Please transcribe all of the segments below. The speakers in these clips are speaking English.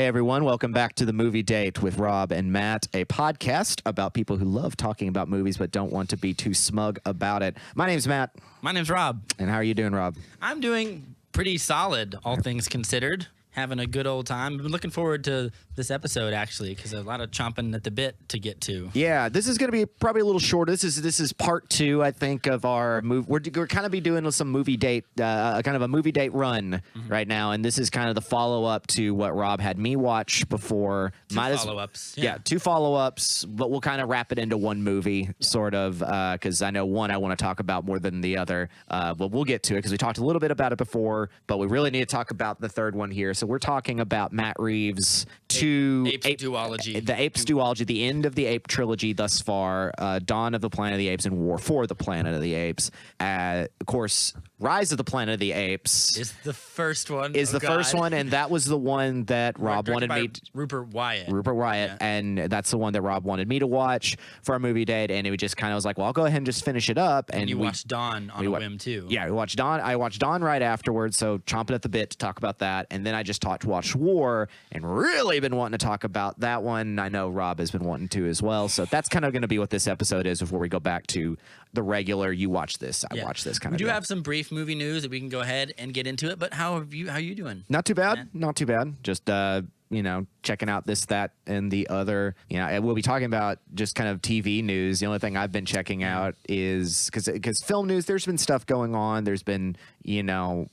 Hey everyone, welcome back to the Movie Date with Rob and Matt, a podcast about people who love talking about movies but don't want to be too smug about it. My name's Matt. My name's Rob. And how are you doing, Rob? I'm doing pretty solid, all things considered. Having a good old time. I've been looking forward to this episode, actually, because a lot of chomping at the bit to get to. Yeah, this is going to be probably a little shorter. This is part 2, I think, of our move. We're kind of be doing some movie date, kind of a movie date run right now, and this is kind of the follow-up to what Rob had me watch before. Two follow-ups. Yeah, 2 follow-ups, but we'll kind of wrap it into one movie, sort of, because I know one I want to talk about more than the other, but we'll get to it because we talked a little bit about it before, but we really need to talk about the third one here. So we're talking about Matt Reeves' Apes duology. The Apes duology, the end of the Ape trilogy thus far, Dawn of the Planet of the Apes and War for the Planet of the Apes. Of course, Rise of the Planet of the Apes is the first one. First one, and that was the one that Rob wanted me to... Rupert Wyatt, yeah. And that's the one that Rob wanted me to watch for our movie date, and it just kind of was like, well, I'll go ahead and just finish it up. And you watched Dawn on a whim, too. Yeah, we watched Dawn. I watched Dawn right afterwards, so chomping at the bit to talk about that. And then I just watched War and really been wanting to talk about that one. I know Rob has been wanting to as well. So that's kind of going to be what this episode is before we go back to the regular you watch this, I watch this kind of We do deal. have some brief movie news that we can go ahead and get into it, but how are you doing? Not too bad. Not too bad. Just checking out this, that, and the other. And we'll be talking about just kind of TV news. The only thing I've been checking out is because film news, there's been stuff going on. There's been, I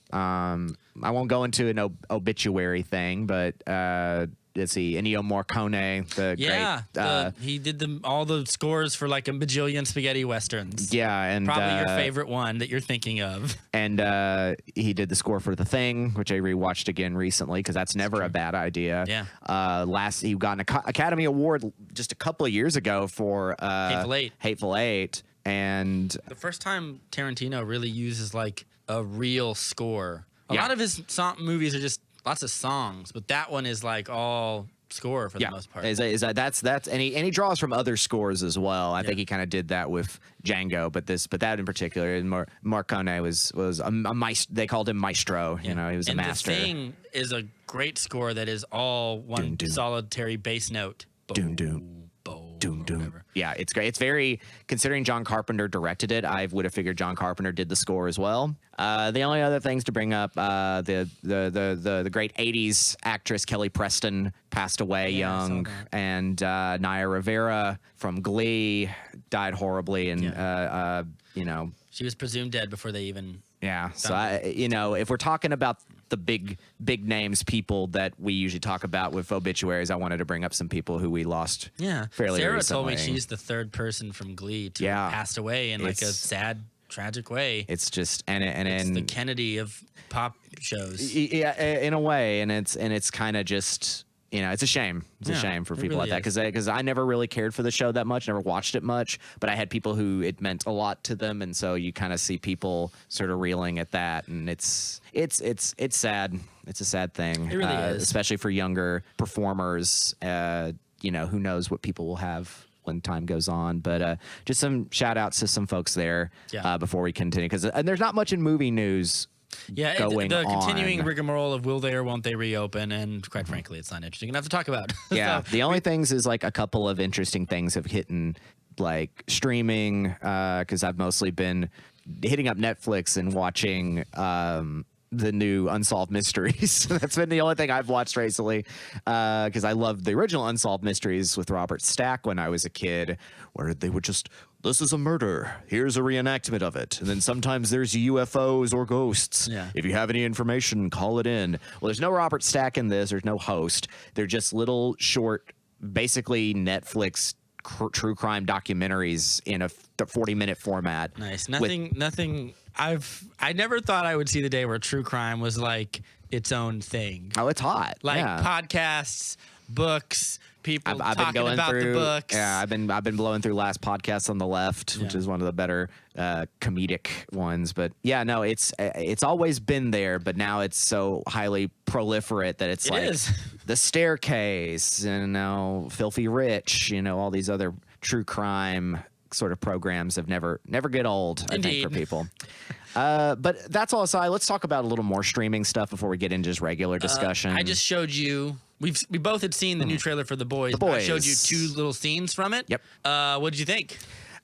won't go into an obituary thing, but let's see, Ennio Morricone, great. He did all the scores for like a bajillion spaghetti westerns. Yeah, and probably your favorite one that you're thinking of. And he did the score for The Thing, which I rewatched again recently because that's never a bad idea. Yeah. He got an Academy Award just a couple of years ago for Hateful Eight, and the first time Tarantino really uses like a real score. A lot of his movies are just lots of songs, but that one is like all score for the most part. That's and he draws from other scores as well. I think he kind of did that with Django, but that in particular, and Morricone was a maestro. They called him maestro. He was a master. The Thing is a great score that is all one solitary bass note. Doom doom. Doom doom. Yeah, it's great. It's very, considering John Carpenter directed it, I would have figured John Carpenter did the score as well. The only other things to bring up, the great 80s actress Kelly Preston passed away young, and Naya Rivera from Glee died horribly, and she was presumed dead before they even. Yeah, so if we're talking about the big names, people that we usually talk about with obituaries, I wanted to bring up some people who we lost. Fairly Sarah recently. told me she's the third person from Glee to have passed away in like a sad, tragic way. It's just it's the Kennedy of pop shows. Yeah, in a way, and it's kind of just. It's a shame. It's a shame for people like that because I never really cared for the show that much, never watched it much, but I had people who it meant a lot to them, and so you kind of see people sort of reeling at that, and it's sad. It's a sad thing. It really is, especially for younger performers. Who knows what people will have when time goes on, but just some shout outs to some folks there before we continue, because there's not much in movie news. The continuing rigmarole of will they or won't they reopen, and quite frankly, it's not interesting enough to talk about. The only things is like a couple of interesting things have hit like streaming, because I've mostly been hitting up Netflix and watching the new Unsolved Mysteries. That's been the only thing I've watched recently, because I loved the original Unsolved Mysteries with Robert Stack when I was a kid, where they would just, this is a murder, here's a reenactment of it, and then sometimes there's UFOs or ghosts. If you have any information, call it in. Well, there's no Robert Stack in this, there's no host, they're just little short, basically Netflix true crime documentaries in a 40-minute format. Nice. Nothing. I never thought I would see the day where true crime was like its own thing. Oh, it's hot. Like podcasts, books, people I've been going about through, the books. Yeah, I've been blowing through Last Podcast on the Left, which is one of the better comedic ones. But yeah, no, it's always been there, but now it's so highly proliferate that it is. The Staircase, and Filthy Rich, all these other true crime sort of programs have never get old. I think, for people. But that's all aside. Let's talk about a little more streaming stuff before we get into just regular discussion. I just showed you we both had seen the new trailer for The Boys. The Boys. I showed you 2 little scenes from it. Yep. What did you think?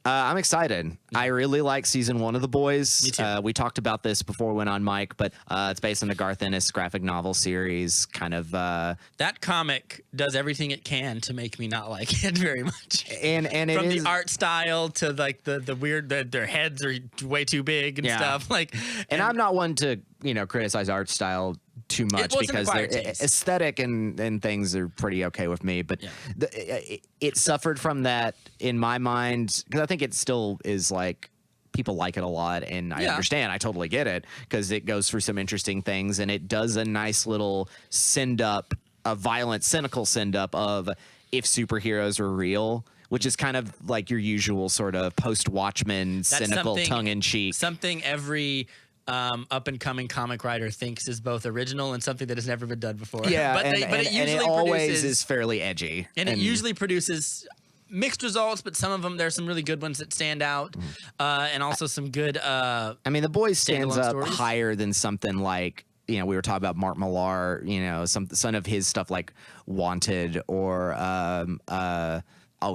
I'm excited. I really like season 1 of The Boys. Me too. We talked about this before we went on mic, but it's based on the Garth Ennis graphic novel series. Kind of that comic does everything it can to make me not like it very much. and it from is, the art style to like the weird their heads are way too big and stuff. Like, and I'm not one to criticize art style too much because their aesthetic and things are pretty okay with me, but it suffered from that in my mind because I think it still is like people like it a lot, and I understand. I totally get it because it goes through some interesting things, and it does a nice little send up, a violent, cynical send up of if superheroes were real, which is kind of like your usual sort of post-Watchmen cynical tongue-in-cheek. Something every up-and-coming comic writer thinks is both original and something that has never been done before. Yeah, but it usually always is fairly edgy. And it usually produces mixed results, but some of them, there's some really good ones that stand out, and also some good I mean, The Boys stands up stories. higher than something like, we were talking about Mark Millar, some of his stuff like Wanted or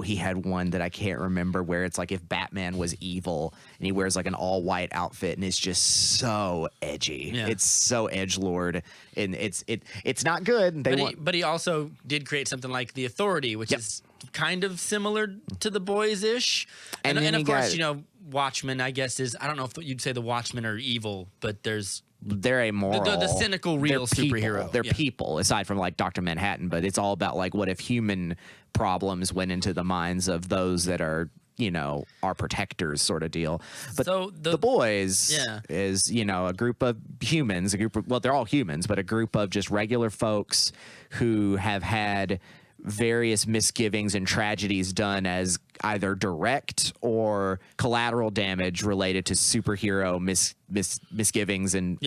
he had one that I can't remember where it's like if Batman was evil and he wears like an all white outfit and it's just so edgy. Yeah. It's so edgelord and it's not good. But he also did create something like The Authority, which is kind of similar to The Boys-ish. And of course, Watchmen, I guess, is, I don't know if you'd say the Watchmen are evil, but they're amoral. The cynical real superhero. They're people, aside from like Dr. Manhattan, but it's all about like what if human problems went into the minds of those that are, our protectors sort of deal. But so the Boys is, a group of humans, they're all humans, but a group of just regular folks who have had various misgivings and tragedies done as either direct or collateral damage related to superhero misgivings and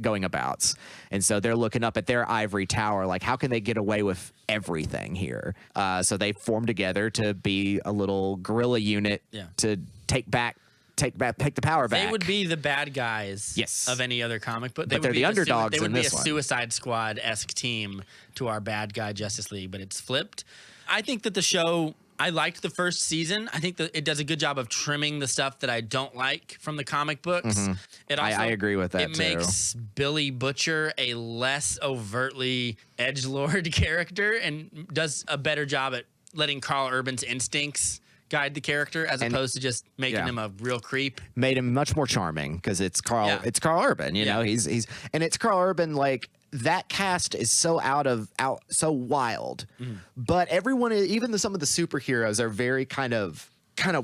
going abouts. And so they're looking up at their ivory tower like, how can they get away with everything here? So they form together to be a little guerrilla unit to take the power back. They would be the bad guys of any other comic, but they're the underdogs. They would in be this a one. Suicide Squad-esque team to our bad guy Justice League, but it's flipped. I think that the show, I liked the first season. I think that it does a good job of trimming the stuff that I don't like from the comic books. Mm-hmm. It also, I agree with that, It makes Billy Butcher a less overtly edgelord character and does a better job at letting Carl Urban's instincts guide the character as opposed to just making him a real creep. Made him much more charming because it's Carl. It's Carl Urban. You know, he's and it's Carl Urban. Like that cast is so so wild, but everyone, even some of the superheroes, are very kind of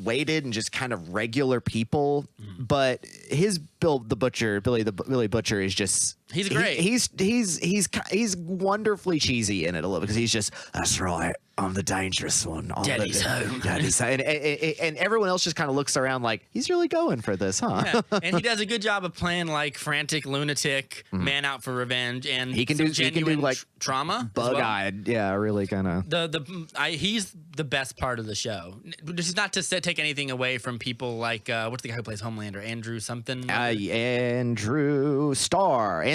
weighted and just kind of regular people. But his Billy Butcher is just. He's great. He's wonderfully cheesy in it a little because he's just, that's right, I'm the dangerous one. Daddy's home. Daddy's home. And everyone else just kind of looks around like, he's really going for this, huh? Yeah. And he does a good job of playing like frantic lunatic, man out for revenge, and he can do like trauma, bug-eyed. Yeah, really kind of. He's the best part of the show. This is not to take anything away from people like what's the guy who plays Homelander, Andrew something.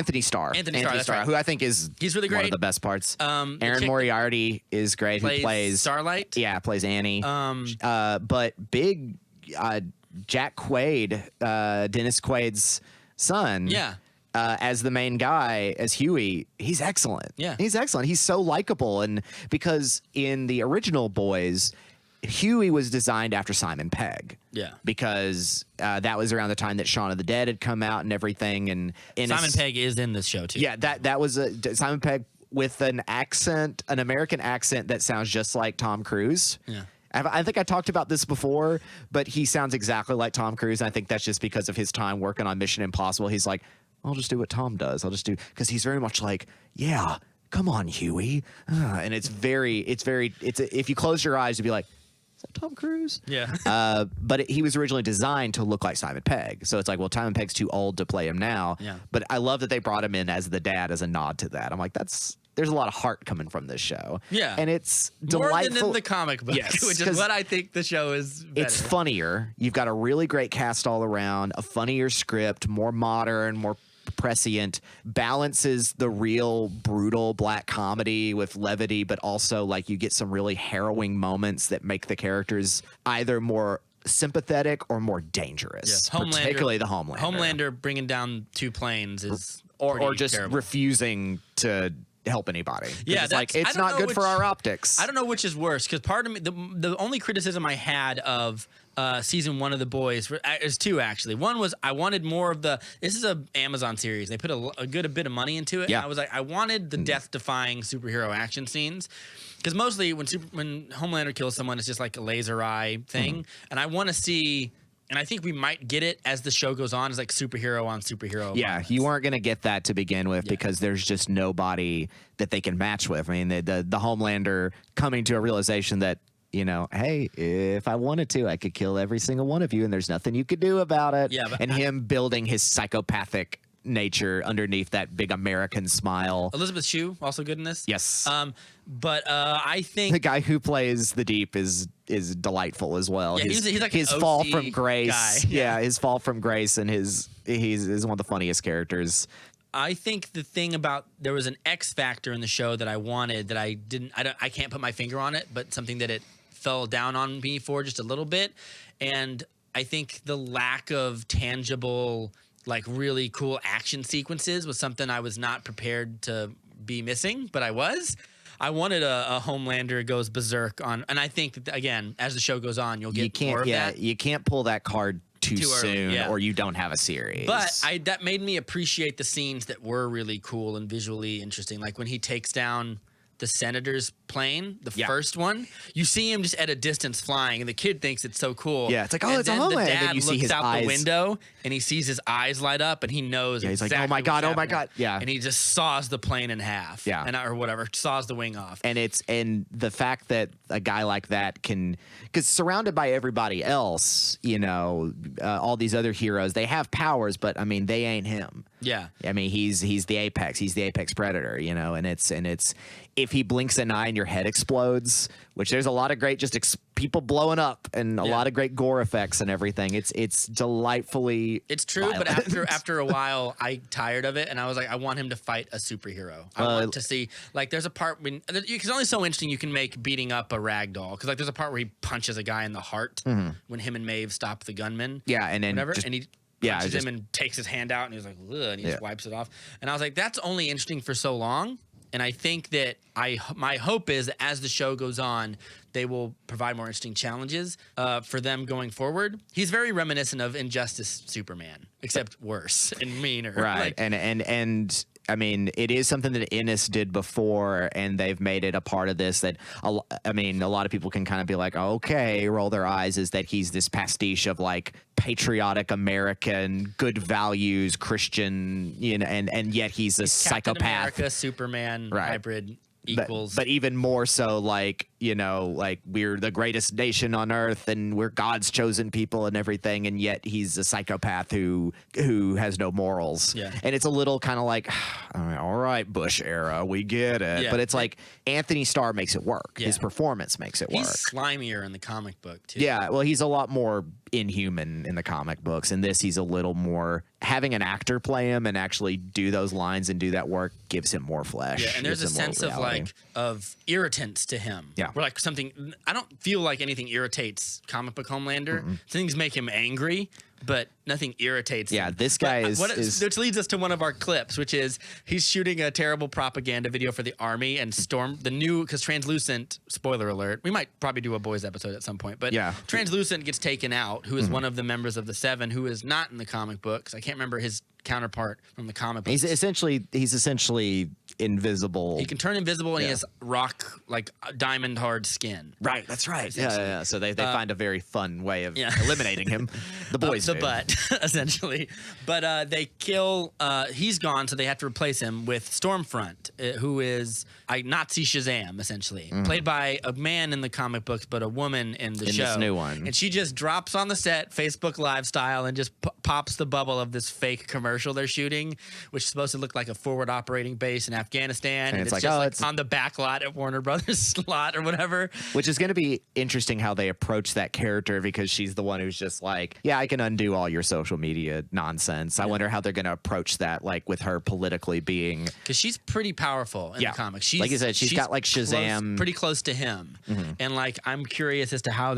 Anthony Starr. Anthony Starr, that's right. who I think he's really great. One of the best parts. Aaron Moriarty is great. Who plays Starlight? Yeah, plays Annie. But big Jack Quaid, Dennis Quaid's son. Yeah. As the main guy, as Huey, he's excellent. Yeah, he's excellent. He's so likable, and because in the original Boys, Huey was designed after Simon Pegg. Yeah. Because that was around the time that Shaun of the Dead had come out and everything. And Simon Pegg is in this show too. Yeah, that was Simon Pegg with an American accent that sounds just like Tom Cruise. Yeah. I think I talked about this before, but he sounds exactly like Tom Cruise. And I think that's just because of his time working on Mission Impossible. He's like, I'll just do what Tom does. Because he's very much like, yeah, come on, Huey. And if you close your eyes, you'd be like, Tom Cruise? Yeah. But he was originally designed to look like Simon Pegg. So it's like, well, Simon Pegg's too old to play him now. Yeah. But I love that they brought him in as the dad as a nod to that. I'm like, there's a lot of heart coming from this show. Yeah. And it's more delightful. than in the comic book, which is what I think the show is better. It's funnier. You've got a really great cast all around, a funnier script, more modern, more like prescient, balances the real brutal black comedy with levity, but also like you get some really harrowing moments that make the characters either more sympathetic or more dangerous. Yeah. Particularly the Homelander bringing down 2 planes is or just terrible. refusing to help anybody. Yeah, it's like it's not good for our optics. I don't know which is worse, because part of me, the only criticism I had of season 1 of The Boys is 2 actually. One was I wanted more of this is a Amazon series. They put a good bit of money into it. Yeah. And I was like, I wanted the death-defying superhero action scenes. Because mostly when Homelander kills someone, it's just like a laser eye thing. And I want to see, and I think we might get it as the show goes on, is like superhero on superhero. Yeah, moments. you weren't going to get that to begin with because there's just nobody that they can match with. I mean, the Homelander coming to a realization that, you know, hey, if I wanted to, I could kill every single one of you and there's nothing you could do about it. Yeah, and him building his psychopathic nature underneath that big American smile. Elizabeth Shue, also good in this. Yes. But I think The guy who plays the Deep is delightful as well. Yeah, he's like his an fall OC from grace. guy. Yeah, his fall from grace and he's one of the funniest characters. I think the thing about there was an X factor in the show that I wanted that I didn't. I can't put my finger on it, but something that it fell down on me for just a little bit. And I think the lack of tangible, like really cool action sequences was something I was not prepared to be missing, but I was. I wanted a Homelander goes berserk on, and I think that, again, as the show goes on, you'll get more of that. You can't pull that card too soon, early, or you don't have a series. But that made me appreciate the scenes that were really cool and visually interesting, like when he takes down the senator's plane, the first one. You see him just at a distance flying, and the kid thinks it's so cool. Yeah, it's like, oh, and it's a then Homelander. The And dad then you see looks his out eyes. the window, and he sees his eyes light up, and he knows. Yeah, he's like, exactly oh my God, what's oh my happening. God. Yeah. And he just saws the plane in half. Yeah. Or whatever, saws the wing off. And the fact that a guy like that can, because surrounded by everybody else, you know, all these other heroes, they have powers, but I mean, they ain't him. Yeah. I mean, he's the apex. He's the apex predator, you know, and it's if he blinks an eye and your head explodes, which there's a lot of great people blowing up and a lot of great gore effects and everything. It's delightfully. It's true, violent. but after a while, I tired of it, and I was like, I want him to fight a superhero. I want to see, like, there's a part when it's only so interesting you can make beating up a rag doll, because like there's a part where he punches a guy in the heart when him and Maeve stop the gunman. Yeah, and then whatever, just- and he yeah, punches just- him and takes his hand out, and he's like, ugh, and he just wipes it off. And I was like, that's only interesting for so long. And I think that my hope is that as the show goes on, they will provide more interesting challenges for them going forward. He's very reminiscent of Injustice Superman, except worse and meaner. Right. Like, and I mean, it is something that Ennis did before, and they've made it a part of this that, I mean, a lot of people can kind of be like, oh, okay, roll their eyes, is that he's this pastiche of like patriotic American, good values, Christian, you know, and yet he's a Captain psychopath. America, Superman, hybrid equals. But even more so, like, you know, like we're the greatest nation on earth and we're God's chosen people and everything, and yet he's a psychopath who has no morals. Yeah. And it's a little kind of like, all right, Bush era, we get it. Yeah. But it's like Anthony Starr makes it work. Yeah. His performance makes it he's work. slimier in the comic book too. Yeah, well, he's a lot more inhuman in the comic books. In this, he's a little more, having an actor play him and actually do those lines and do that work gives him more flesh. Yeah, and there's a gives him more sense of reality. like of irritants to him. Yeah. Where like something, I don't feel like anything irritates comic book Homelander. Things make him angry, but nothing irritates him. Yeah, this guy which leads us to one of our clips, which is he's shooting a terrible propaganda video for the army, and because Translucent, spoiler alert, we might probably do a boys episode at some point, but Yeah. Translucent gets taken out, who is one of the members of the Seven, who is not in the comic books. I can't remember his counterpart from the comic books. He's essentially invisible. He can turn invisible, and he has rock, like diamond hard skin. Right, that's right. Yeah. So they find a very fun way of eliminating him. The boys the do. butt, essentially. But they kill. He's gone, so they have to replace him with Stormfront, who is Nazi Shazam, essentially, played by a man in the comic books, but a woman in the show. This new one. And she just drops on the set, Facebook Live style, and just pops the bubble of this fake commercial they're shooting, which is supposed to look like a forward operating base in Afghanistan. And it's it's like, just oh, like it's on the back lot at Warner Brothers lot or whatever. Which is going to be interesting how they approach that character, because she's the one who's just like, yeah, I can undo all your social media nonsense. I wonder how they're going to approach that, like with her politically being, because she's pretty powerful in the comics. Like you said, she's got like Shazam, pretty close to him, and like I'm curious as to how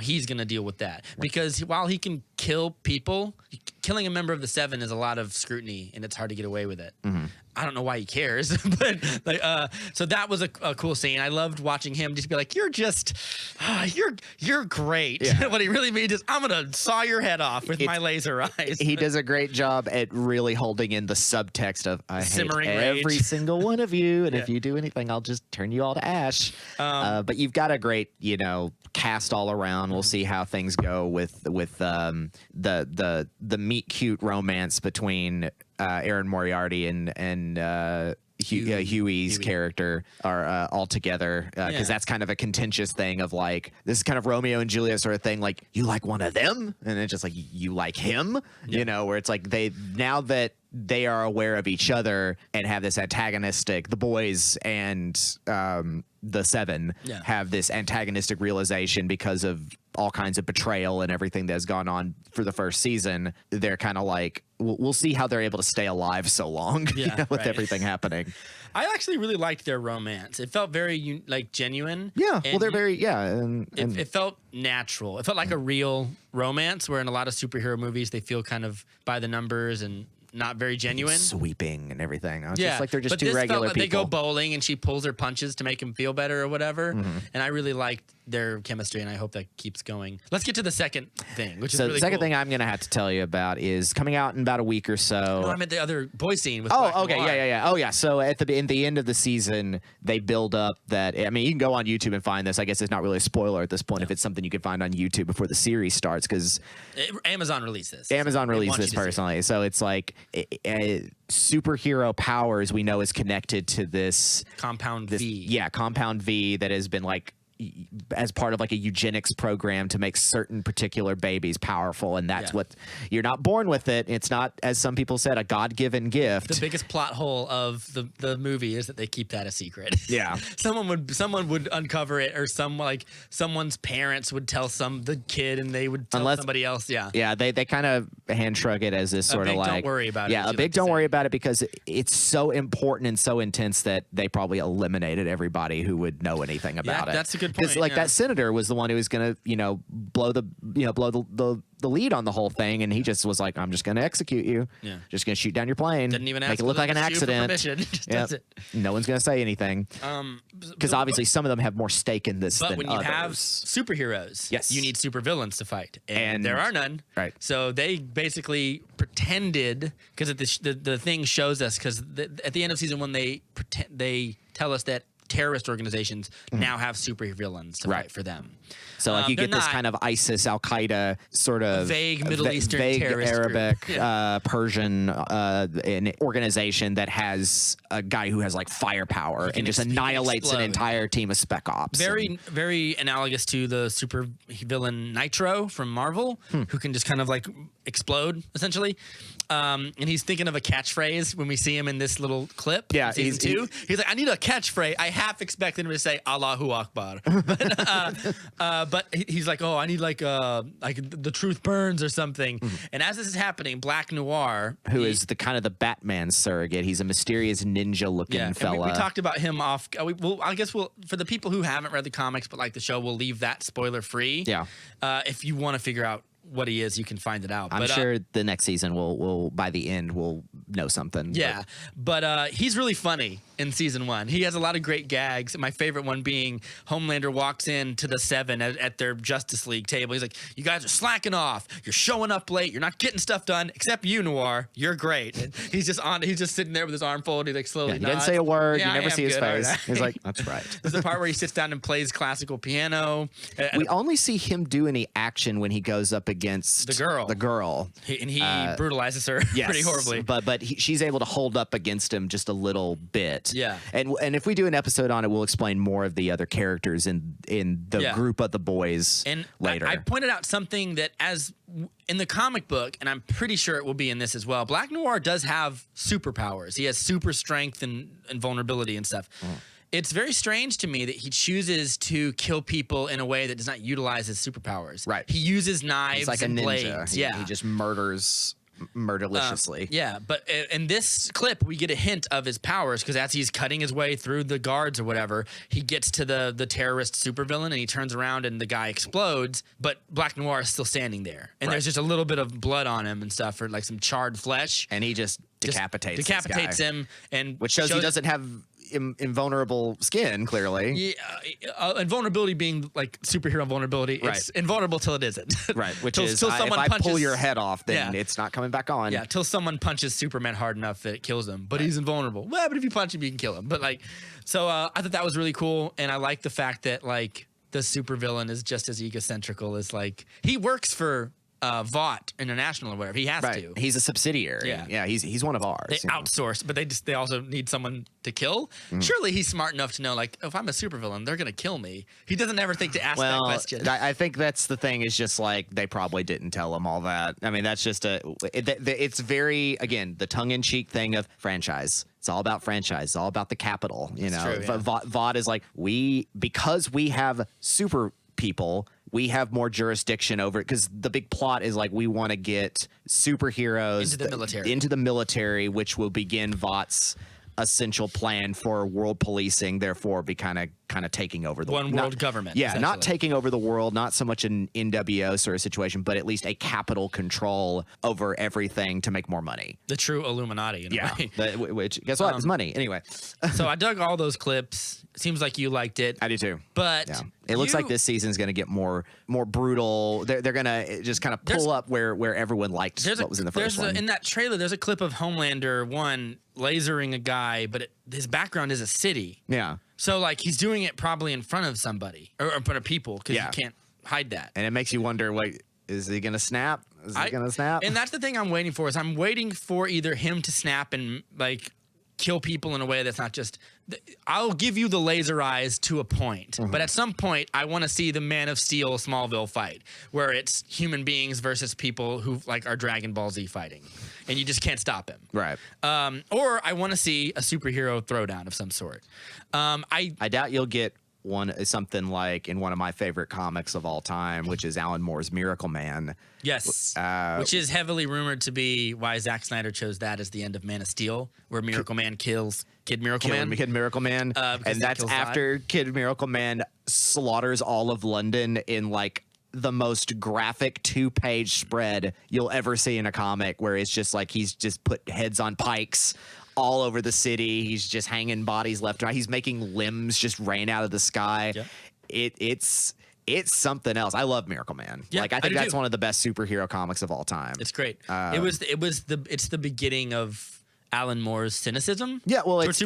he's gonna deal with that, because while he can kill people, killing a member of the Seven is a lot of scrutiny, and it's hard to get away with it. I don't know why he cares, but like, so that was a cool scene. I loved watching him just be like, "You're just, you're great." Yeah. What he really means is, "I'm gonna saw your head off with my laser eyes." He does a great job at really holding in the subtext of I Simmering hate rage. every single one of you, and if you do anything, I'll just turn you all to ash. But you've got a great, cast all around. We'll see how things go with the meet cute romance between Aaron Moriarty and Huey's character are all together, because that's kind of a contentious thing of like, this is kind of Romeo and Juliet sort of thing, like, you like one of them, and it's just like, you like him, where it's like now that they are aware of each other and have this antagonistic, the boys and the Seven have this antagonistic realization because of all kinds of betrayal and everything that's gone on for the first season. They're kind of like, we'll see how they're able to stay alive so long with everything happening. I actually really liked their romance. It felt very genuine. Yeah, well, they're very and it felt natural. It felt like a real romance, where in a lot of superhero movies they feel kind of by the numbers and not very genuine, sweeping and everything. I was just like, they're just two regular people. They go bowling and she pulls her punches to make him feel better or whatever. And I really liked their chemistry, and I hope that keeps going. Let's get to the second thing, which is really the second cool. thing I'm going to have to tell you about is coming out in about a week or so. No, I meant the other boy scene with Oh, Black okay, Noir. yeah. Oh, yeah. So at the end of the season, they build up that. I mean, you can go on YouTube and find this. I guess it's not really a spoiler at this point if it's something you can find on YouTube before the series starts, because Amazon released this. Amazon released this personally, so it's like superhero powers we know is connected to this Compound V. Yeah, Compound V, that has been like as part of like a eugenics program to make certain particular babies powerful, and that's what you're not born with it. It's not, as some people said, a God-given gift. The biggest plot hole of the movie is that they keep that a secret. Yeah. someone would uncover it, or someone's parents would tell the kid, and they would tell somebody else. Yeah, they kind of hand shrug it as this sort of like, don't worry about it. Yeah, a big don't worry about it, because it's so important and so intense that they probably eliminated everybody who would know anything about it. That's a good point. Because like that senator was the one who was gonna blow the lead on the whole thing, and he just was like, I'm just gonna execute you. Yeah, just gonna shoot down your plane. Didn't even make it look like an accident. Just does it. No one's gonna say anything. Because obviously some of them have more stake in this than others. But when you have superheroes, yes, you need supervillains to fight, and there are none. Right. So they basically pretended, because the thing shows us, because at the end of season 1 they tell us that terrorist organizations now have supervillains to fight for them. So like you get this kind of ISIS, Al Qaeda sort of vague Middle Eastern vague terrorist Arabic, group. Persian an organization that has a guy who has like firepower and just annihilates an entire team of spec ops. Very analogous to the super villain Nitro from Marvel, who can just kind of like explode essentially. And he's thinking of a catchphrase when we see him in this little clip. Yeah, he's like, I need a catchphrase. I half expected him to say Allahu Akbar, but he's like, oh, I need like the truth burns or something. And as this is happening, Black Noir, who is the kind of the Batman surrogate, he's a mysterious ninja-looking fella. We talked about him off. I guess we'll, for the people who haven't read the comics but like the show, we'll leave that spoiler free. Yeah. If you want to figure out what he is, you can find it out. I'm sure the next season will by the end we'll know something. Yeah, but he's really funny in season 1. He has a lot of great gags. My favorite one being Homelander walks in to the Seven at their Justice League table. He's like, "You guys are slacking off. You're showing up late. You're not getting stuff done. Except you, Noir. You're great." And he's just sitting there with his arm folded. He like slowly he nods. didn't say a word. Yeah, you never see his face. Right. He's like, "That's right." There's a part where he sits down and plays classical piano. We only see him do any action when he goes up against the girl. He brutalizes her pretty horribly. But she's able to hold up against him just a little bit. Yeah. And if we do an episode on it, we'll explain more of the other characters in the group of the boys later. I pointed out something that in the comic book, and I'm pretty sure it will be in this as well, Black Noir does have superpowers. He has super strength and vulnerability and stuff. it's very strange to me that he chooses to kill people in a way that does not utilize his superpowers. Right. He uses knives He's like a and ninja. blades. He just murders murderliciously. Yeah, but in this clip, we get a hint of his powers because as he's cutting his way through the guards or whatever, he gets to the terrorist supervillain and he turns around and the guy explodes, but Black Noir is still standing there. And there's just a little bit of blood on him and stuff, or like some charred flesh. And he just decapitates this guy. him. And which shows he doesn't have invulnerable skin, clearly. Yeah, invulnerability being like superhero vulnerability. It's invulnerable till it isn't. Right, which till is someone if I punches, pull your head off, then it's not coming back on. Yeah, till someone punches Superman hard enough that it kills him. But he's invulnerable. Well, but if you punch him, you can kill him. But like, so I thought that was really cool, and I like the fact that like the supervillain is just as egocentrical as like he works for Vought International or whatever. He has to. He's a subsidiary. Yeah, he's one of ours. They outsource, but they also need someone to kill. Surely he's smart enough to know, like, if I'm a supervillain, they're gonna kill me. He doesn't ever think to ask that question. I think that's the thing. Is just like they probably didn't tell him all that. I mean, that's just it's very, again, the tongue-in-cheek thing of franchise. It's all about franchise. It's all about the capital. You know, true, Vought is like, because we have super people, we have more jurisdiction over it, because the big plot is like we want to get superheroes into the military, which will begin Vought's essential plan for world policing, therefore be kind of taking over the world government. Yeah, not taking over the world, not so much an NWO sort of situation, but at least a capital control over everything to make more money. The true Illuminati in a way. Which, guess what? It's money. Anyway. So I dug all those clips. Seems like you liked it. I do too. But it looks like this season's going to get more brutal. They're going to just kind of pull up where everyone liked what was in the first one. In that trailer, there's a clip of Homelander 1 lasering a guy, but his background is a city. Yeah. So like he's doing it probably in front of somebody or in front of people because you can't hide that. And it makes you wonder, like, is he going to snap? Is he going to snap? And that's the thing I'm waiting for, is I'm waiting for either him to snap and like kill people in a way that's not just, I'll give you the laser eyes to a point, but at some point I want to see the Man of Steel Smallville fight where it's human beings versus people who like are Dragon Ball Z fighting and you just can't stop him. Right. Or I want to see a superhero throwdown of some sort. I doubt you'll get something like in one of my favorite comics of all time, which is Alan Moore's Miracle Man. Yes, which is heavily rumored to be why Zack Snyder chose that as the end of Man of Steel, where Miracle Man kills Kid Miracle Man. Kid Miracle Man. And that's after Kid Miracle Man slaughters all of London in like the most graphic 2-page spread you'll ever see in a comic, where it's just like he's just put heads on pikes all over the city. He's just hanging bodies left and right. He's making limbs just rain out of the sky. Yeah. It's something else. I love Miracle Man. Yeah, like I think that's one of the best superhero comics of all time. It's great. It's the beginning of Alan Moore's cynicism. Yeah, well, it's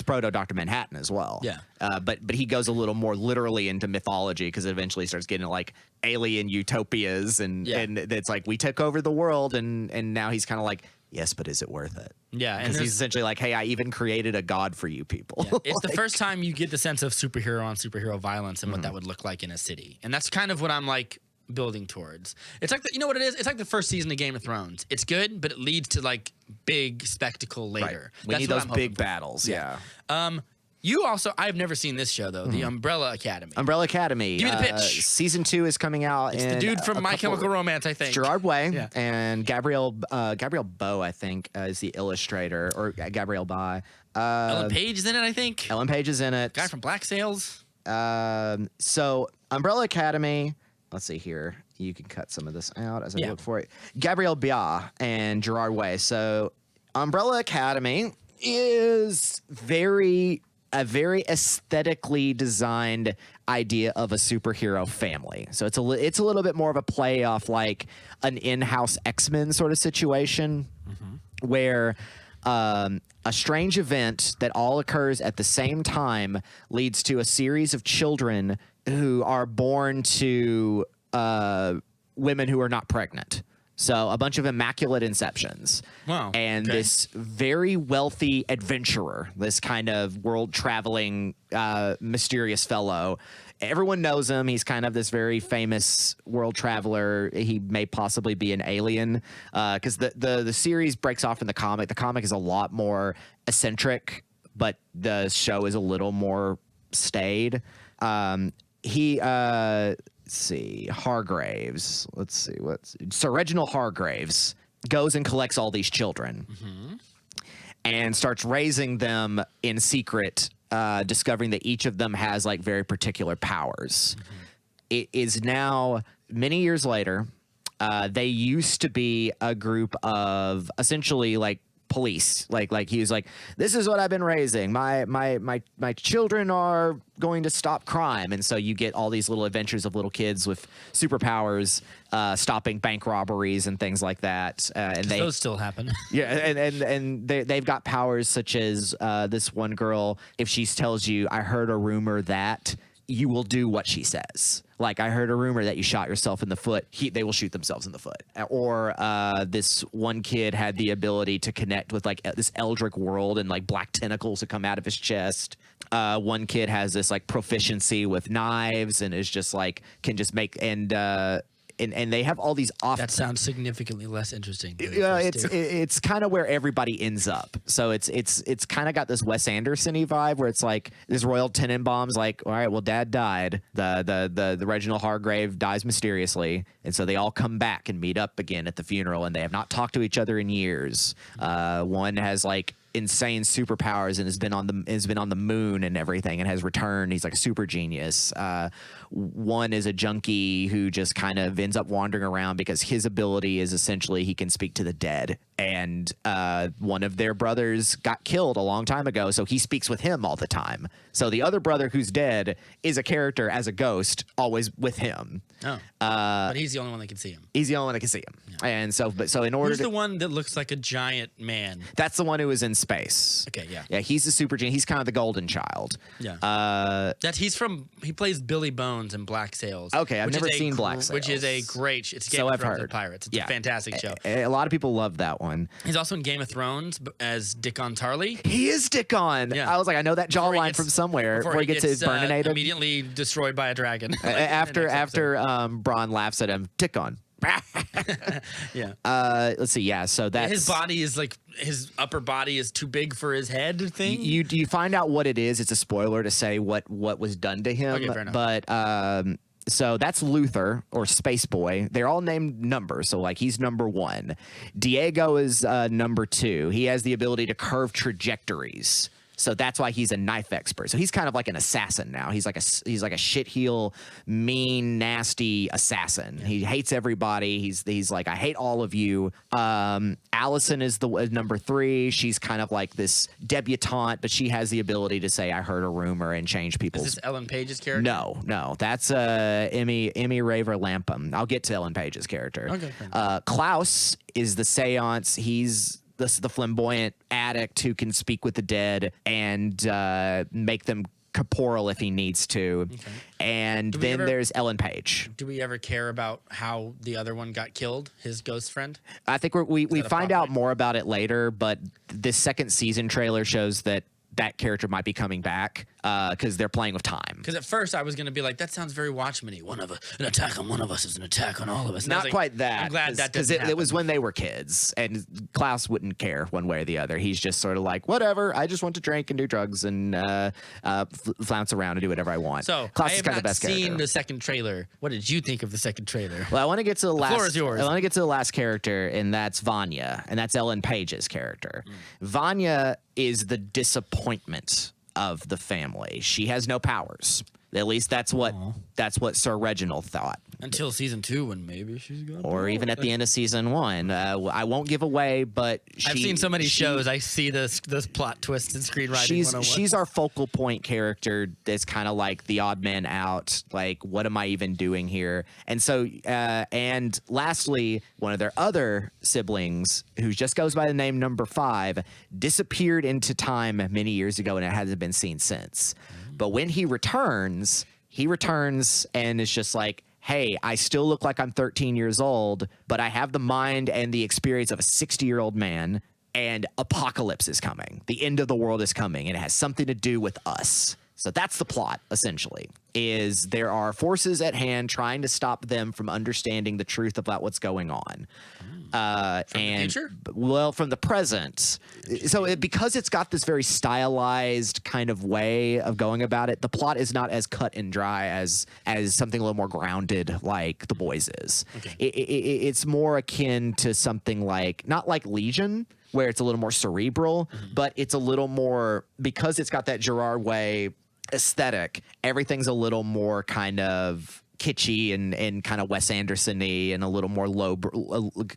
proto Dr. Manhattan as well. Yeah. But he goes a little more literally into mythology, because it eventually starts getting like alien utopias and it's like we took over the world and now he's kind of like, yes, but is it worth it? Yeah, because he's essentially like, hey, I even created a god for you people. Yeah. It's the first time you get the sense of superhero on superhero violence and what that would look like in a city, and that's kind of what I'm like building towards. It's like you know what it is? It's like the first season of Game of Thrones. It's good, but it leads to like big spectacle later. Right. We need those big battles. Yeah. You also, I've never seen this show though, The Umbrella Academy. Umbrella Academy. Give me the pitch. Season 2 is coming out. It's the dude from My Chemical Romance, I think. Gerard Way and Gabrielle Bow, I think, is the illustrator, or Gabrielle By. Ellen Page is in it, I think. Ellen Page is in it. Guy from Black Sails. So Umbrella Academy. Let's see here. You can cut some of this out as I look for it. Gabrielle Bia and Gerard Way. So Umbrella Academy is a very aesthetically designed idea of a superhero family. So it's a little bit more of a play off like an in-house X-Men sort of situation, where a strange event that all occurs at the same time leads to a series of children who are born to women who are not pregnant. So a bunch of immaculate inceptions. Wow. And this very wealthy adventurer, this kind of world-traveling, mysterious fellow. Everyone knows him. He's kind of this very famous world traveler. He may possibly be an alien, because the series breaks off from the comic. The comic is a lot more eccentric but the show is a little more staid. Let's see, Hargraves. Let's see, Sir Reginald Hargraves goes and collects all these children and starts raising them in secret, discovering that each of them has like very particular powers. It is now many years later. They used to be a group of essentially like police. Like he was like, this is what I've been raising. My children are going to stop crime. And so you get all these little adventures of little kids with superpowers, stopping bank robberies and things like that. And those still happen. Yeah, and they've got powers such as this one girl, if she tells you, I heard a rumor that, you will do what she says. Like, I heard a rumor that you shot yourself in the foot. They will shoot themselves in the foot. Or this one kid had the ability to connect with like this eldritch world and like black tentacles that come out of his chest. One kid has this like proficiency with knives and is just like can just make and they have all these off. That sounds significantly less interesting. Yeah, it's kind of where everybody ends up. So it's kind of got this Wes Anderson-y vibe where it's like this Royal Tenenbaum's like, all right, well, Dad died. The Reginald Hargrave dies mysteriously, and so they all come back and meet up again at the funeral, and they have not talked to each other in years. One has like insane superpowers and has been on the moon and everything and has returned. He's like a super genius. One is a junkie who just kind of ends up wandering around because his ability is essentially he can speak to the dead. And one of their brothers got killed a long time ago, so he speaks with him all the time. So the other brother who's dead is a character as a ghost, always with him. Oh, but he's the only one that can see him. He's the only one that can see him. Yeah. And so in order Who's the one that looks like a giant man? That's the one who is in space. Okay, yeah. Yeah, he's the super genius. He's kind of the golden child. Yeah. He plays Billy Bones in Black Sails. Okay, I've never seen Black Sails. Which is a great, it's Game So of I've Thrones heard. with pirates. It's a fantastic show. A lot of people love that one. He's also in Game of Thrones as Dickon Tarly. He is Dickon. Yeah. I was like, I know that jawline from somewhere. Before he gets burninated. Immediately destroyed by a dragon. after Bronn laughs at him, Dickon. Yeah. Let's see. Yeah. So that's his body is like his upper body is too big for his head thing. You find out what it is. It's a spoiler to say what was done to him. Okay, fair enough. But so that's Luther or Space Boy. They're all named numbers. So like he's number 1. Diego is number 2. He has the ability to curve trajectories. So that's why he's a knife expert. So he's kind of like an assassin now. He's like a shitheel, mean, nasty assassin. Yeah. He hates everybody. He's like, I hate all of you. Allison is number 3. She's kind of like this debutante, but she has the ability to say, I heard a rumor and change people's. Is this Ellen Page's character? No. That's Emmy Raver Lampum. I'll get to Ellen Page's character. Okay. Klaus is the seance. He's the flamboyant addict who can speak with the dead and make them corporeal if he needs to. Okay. And then there's Ellen Page. Do we ever care about how the other one got killed, his ghost friend? I think we find out more about it later, but this second season trailer shows that character might be coming back because they're playing with time. Because at first I was going to be like, that sounds very Watchmen-y. An attack on one of us is an attack on all of us. And not quite that. I'm glad that because it was when they were kids, and Klaus wouldn't care one way or the other. He's just sort of like, whatever. I just want to drink and do drugs and flounce around and do whatever I want. So Klaus I is have kind of not the best seen character. the second trailer. What did you think of the second trailer? Well, I want to get to the last. Floor is yours. I want to get to the last character, and that's Vanya, and that's Ellen Page's character. Vanya is the disappointment of the family. She has no powers. At least that's what Sir Reginald thought. Until season 2, when maybe she's gonna. Or even at the end of season 1. I won't give away, but I've seen so many shows. I see this plot twist and screenwriting. She's our focal point character. That's kind of like the odd man out. Like, what am I even doing here? And so, and lastly, one of their other siblings, who just goes by the name Number 5, disappeared into time many years ago, and it hasn't been seen since. But when he returns and is just like, hey, I still look like I'm 13 years old, but I have the mind and the experience of a 60-year-old man, and apocalypse is coming. The end of the world is coming, and it has something to do with us. So that's the plot, essentially, is there are forces at hand trying to stop them from understanding the truth about what's going on. From the future? Well, from the present. So because it's got this very stylized kind of way of going about it, the plot is not as cut and dry as something a little more grounded like The Boys is. Okay. It's more akin to something like, not like Legion, where it's a little more cerebral, but it's a little more, because it's got that Gerard Way aesthetic, everything's a little more kind of kitschy and kind of Wes Anderson-y and a little more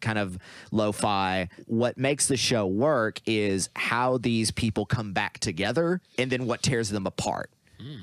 kind of lo-fi. What makes the show work is how these people come back together and then what tears them apart.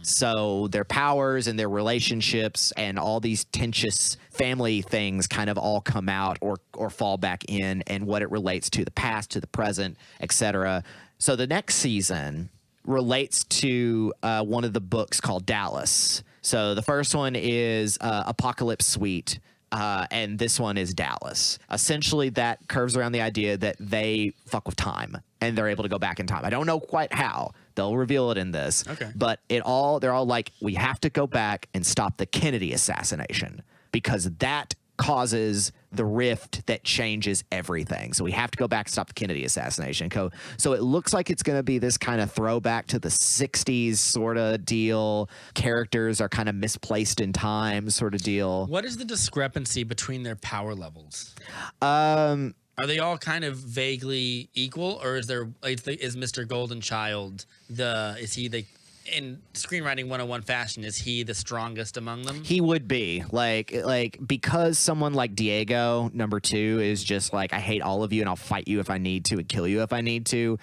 So their powers and their relationships and all these tenuous family things kind of all come out or fall back in, and what it relates to the past, to the present, etc. So the next season relates to one of the books called Dallas. So the first one is Apocalypse Suite, and this one is Dallas. Essentially, that curves around the idea that they fuck with time and they're able to go back in time. I don't know quite how. They'll reveal it in this. Okay. But they're all like, we have to go back and stop the Kennedy assassination because that causes the rift that changes everything. So we have to go back and stop the Kennedy assassination. So it looks like it's going to be this kind of throwback to the 60s sort of deal. Characters are kind of misplaced in time sort of deal. What is the discrepancy between their power levels? Are they all kind of vaguely equal, or is Mr. Golden Child in screenwriting 101 fashion, is he the strongest among them? He would be like because someone like Diego, number 2, is just like, I hate all of you and I'll fight you if I need to and kill you if I need to.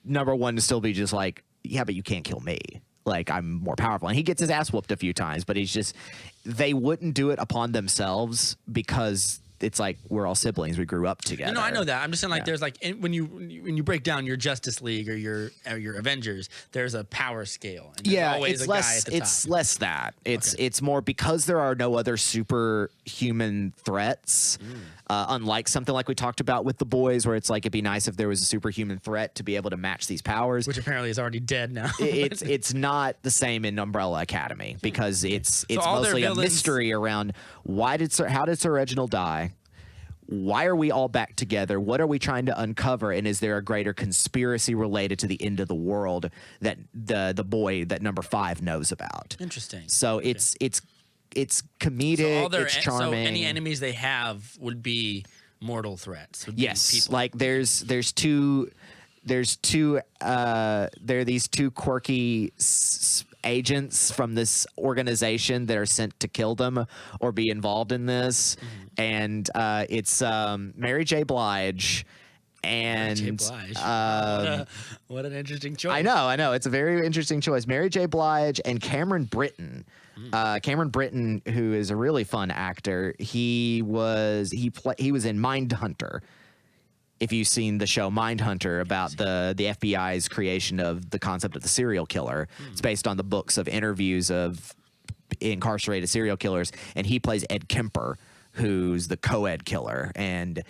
Number 1 to still be just like, yeah, but you can't kill me. Like, I'm more powerful. And he gets his ass whooped a few times, but they wouldn't do it upon themselves because it's like, we're all siblings. We grew up together. No, I know that. I'm just saying, there's like, when you break down your Justice League or your Avengers, there's a power scale. And there's always it's a guy at the it's top. less that. It's more because there are no other superhuman threats. Unlike something like we talked about with The Boys, where it's like, it'd be nice if there was a superhuman threat to be able to match these powers, which apparently is already dead now. it's not the same in Umbrella Academy because it's mostly a mystery around how did Sir Reginald die? Why are we all back together? What are we trying to uncover? And is there a greater conspiracy related to the end of the world that the boy that number 5 knows about? Interesting. So okay. It's comedic. It's charming. So any enemies they have would be mortal threats. Yes, like there are these 2 quirky agents from this organization that are sent to kill them or be involved in this, and it's Mary J. Blige. And Mary J. Blige. What an interesting choice. I know. It's a very interesting choice. Mary J. Blige and Cameron Britton. Cameron Britton, who is a really fun actor, he was in Mindhunter. If you've seen the show Mindhunter about the FBI's creation of the concept of the serial killer, it's based on the books of interviews of incarcerated serial killers, and he plays Ed Kemper, who's the co-ed killer. And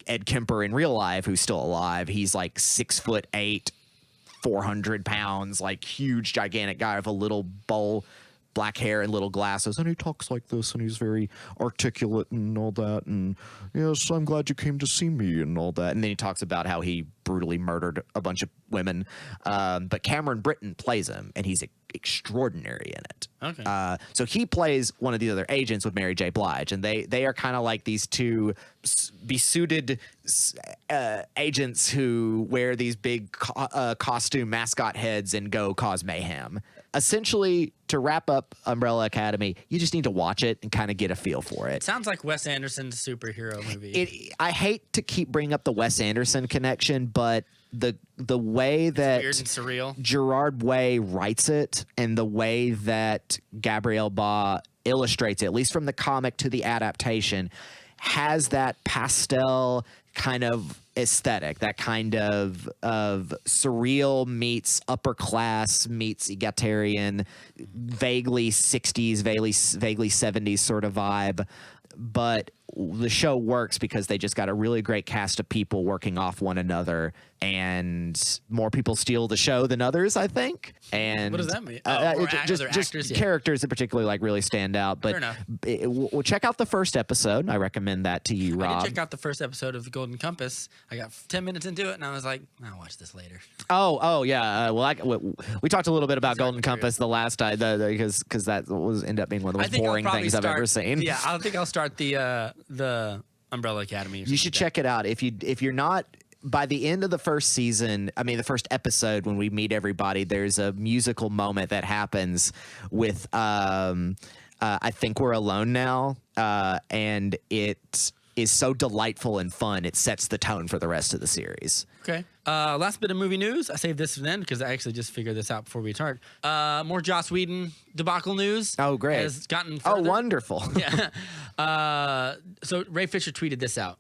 Ed Kemper in real life, who's still alive, he's like 6'8", 400 pounds, like huge, gigantic guy with a little bowl, black hair and little glasses, and he talks like this, and he's very articulate and all that, and yes, I'm glad you came to see me and all that. And then he talks about how he brutally murdered a bunch of women. But Cameron Britton plays him, and he's extraordinary in it. Okay. So he plays one of the other agents with Mary J. Blige, and they are kind of like these 2 besuited agents who wear these big costume mascot heads and go cause mayhem. Essentially, to wrap up Umbrella Academy, you just need to watch it and kind of get a feel for it. It sounds like Wes Anderson's superhero movie. I hate to keep bringing up the Wes Anderson connection, but the way that weird and surreal. Gerard Way writes it and the way that Gabrielle Ba illustrates it, at least from the comic to the adaptation, has that pastel kind of aesthetic, that kind of surreal meets upper class meets egalitarian, vaguely 60s, vaguely 70s sort of vibe. But the show works because they just got a really great cast of people working off one another and more people steal the show than others, I think. And What does that mean? just actors, yeah. characters that particularly like really stand out. But Fair enough. We'll check out the first episode. I recommend that to you, I Rob. did check out the first episode of The Golden Compass. I got 10 minutes into it, and I was like, I'll watch this later. Oh yeah. We talked a little bit about Golden material. Compass the last time because that was ended up being one of the most boring things I've ever seen. Yeah, I think I'll start the Umbrella Academy. You should check it out if you're not. By the end of the first season, I mean the first episode, when we meet everybody, there's a musical moment that happens with I Think We're Alone Now, and it is so delightful and fun. It sets the tone for the rest of the series. Okay. Last bit of movie news. I saved this for then because I actually just figured this out before we start. More Joss Whedon debacle news. Oh, great. Has gotten further. Oh, wonderful. Yeah. So Ray Fisher tweeted this out.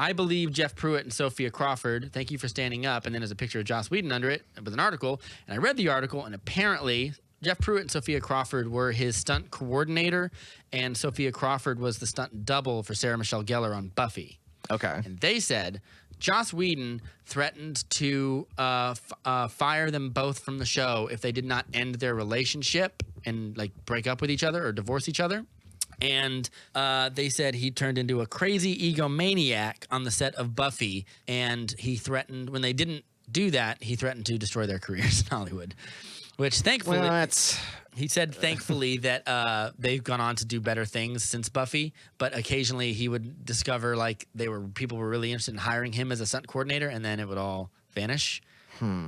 I believe Jeff Pruitt and Sophia Crawford, thank you for standing up. And then there's a picture of Joss Whedon under it with an article. And I read the article, and apparently Jeff Pruitt and Sophia Crawford were his stunt coordinator, and Sophia Crawford was the stunt double for Sarah Michelle Gellar on Buffy. Okay. And they said Joss Whedon threatened to fire them both from the show if they did not end their relationship and like break up with each other or divorce each other. And they said he turned into a crazy egomaniac on the set of Buffy, and he threatened, when they didn't do that, he threatened to destroy their careers in Hollywood. Which thankfully, he said thankfully that they've gone on to do better things since Buffy, but occasionally he would discover like people were really interested in hiring him as a stunt coordinator, and then it would all vanish.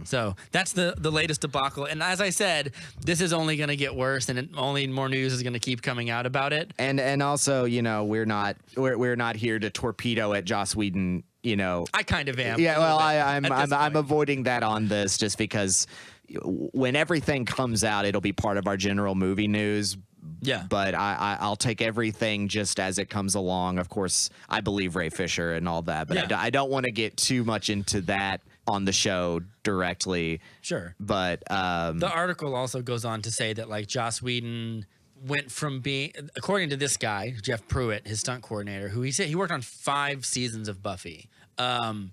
So that's the latest debacle. And as I said, this is only going to get worse, and only more news is going to keep coming out about it. And also, we're not here to torpedo at Joss Whedon. I kind of am. Yeah, well, I'm avoiding that on this just because when everything comes out, it'll be part of our general movie news. Yeah. But I'll take everything just as it comes along. Of course, I believe Ray Fisher and all that, but Yeah. I don't want to get too much into that on the show directly. Sure. But the article also goes on to say that like Joss Whedon went from being, according to this guy, Jeff Pruitt, his stunt coordinator, who he said he worked on 5 seasons of Buffy. And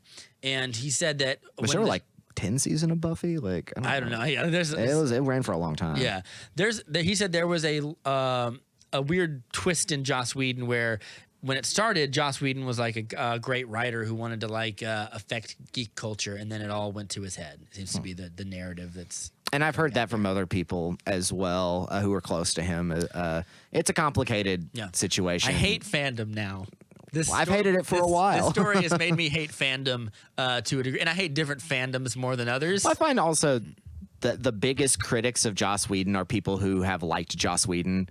he said that was there like 10 season of Buffy? Like I don't know. Yeah, it ran for a long time. Yeah. He said there was a weird twist in Joss Whedon where when it started, Joss Whedon was like a great writer who wanted to like affect geek culture, and then it all went to his head. It seems to be the narrative that's. And I've heard that from other people as well who are close to him. It's a complicated situation. I hate fandom now. I've hated it for a while. This story has made me hate fandom to a degree, and I hate different fandoms more than others. Well, I find also that the biggest critics of Joss Whedon are people who have liked Joss Whedon.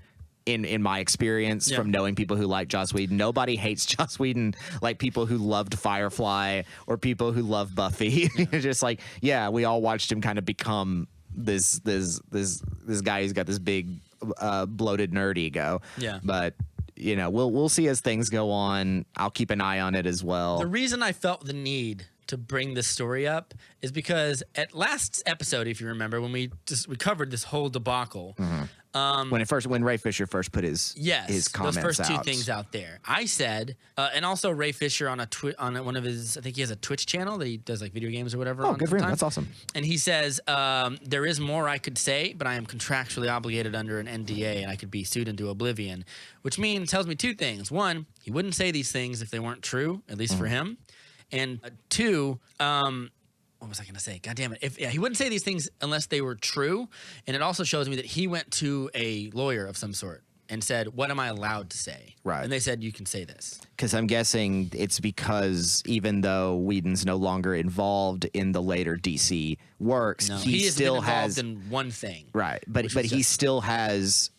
In my experience, from knowing people who like Joss Whedon, nobody hates Joss Whedon like people who loved Firefly or people who love Buffy. Just like, we all watched him kind of become this guy who's got this big bloated nerd ego. Yeah, but. We'll see as things go on. I'll keep an eye on it as well. The reason I felt the need to bring this story up is because at last episode, if you remember, when we covered this whole debacle, when Ray Fisher first put his comments those first out. 2 things out there, I said, and also Ray Fisher on one of his, I think he has a Twitch channel that he does like video games or whatever. Oh, good for him. That's awesome. And he says, there is more I could say, but I am contractually obligated under an NDA, and I could be sued into oblivion, which tells me 2 things. 1, he wouldn't say these things if they weren't true, at least for him. And 2, what was I going to say? God damn it. He wouldn't say these things unless they were true. And it also shows me that he went to a lawyer of some sort and said, what am I allowed to say? Right. And they said, you can say this. Because I'm guessing it's because even though Whedon's no longer involved in the later DC works, he still has involved in one thing. Right. But he still has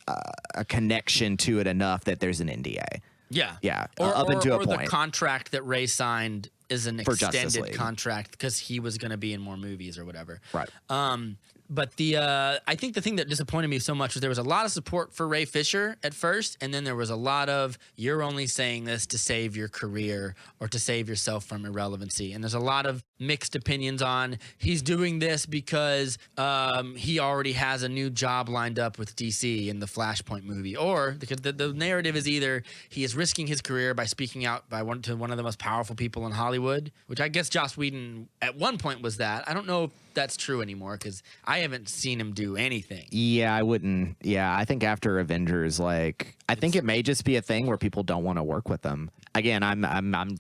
a connection to it enough that there's an NDA. Yeah. Yeah. Or up until a point. The contract that Ray signed is an For Justice extended League. contract because he was going to be in more movies or whatever. Right. But I think the thing that disappointed me so much was there was a lot of support for Ray Fisher at first, and then there was a lot of, you're only saying this to save your career or to save yourself from irrelevancy. And there's a lot of mixed opinions on, he's doing this because he already has a new job lined up with DC in the Flashpoint movie, or because the narrative is either he is risking his career by speaking out to one of the most powerful people in Hollywood, which I guess Joss Whedon at one point was that. I don't know if that's true anymore because I haven't seen him do anything. Yeah, I wouldn't. Yeah, I think after Avengers, like, I think it may just be a thing where people don't want to work with them. Again, I'm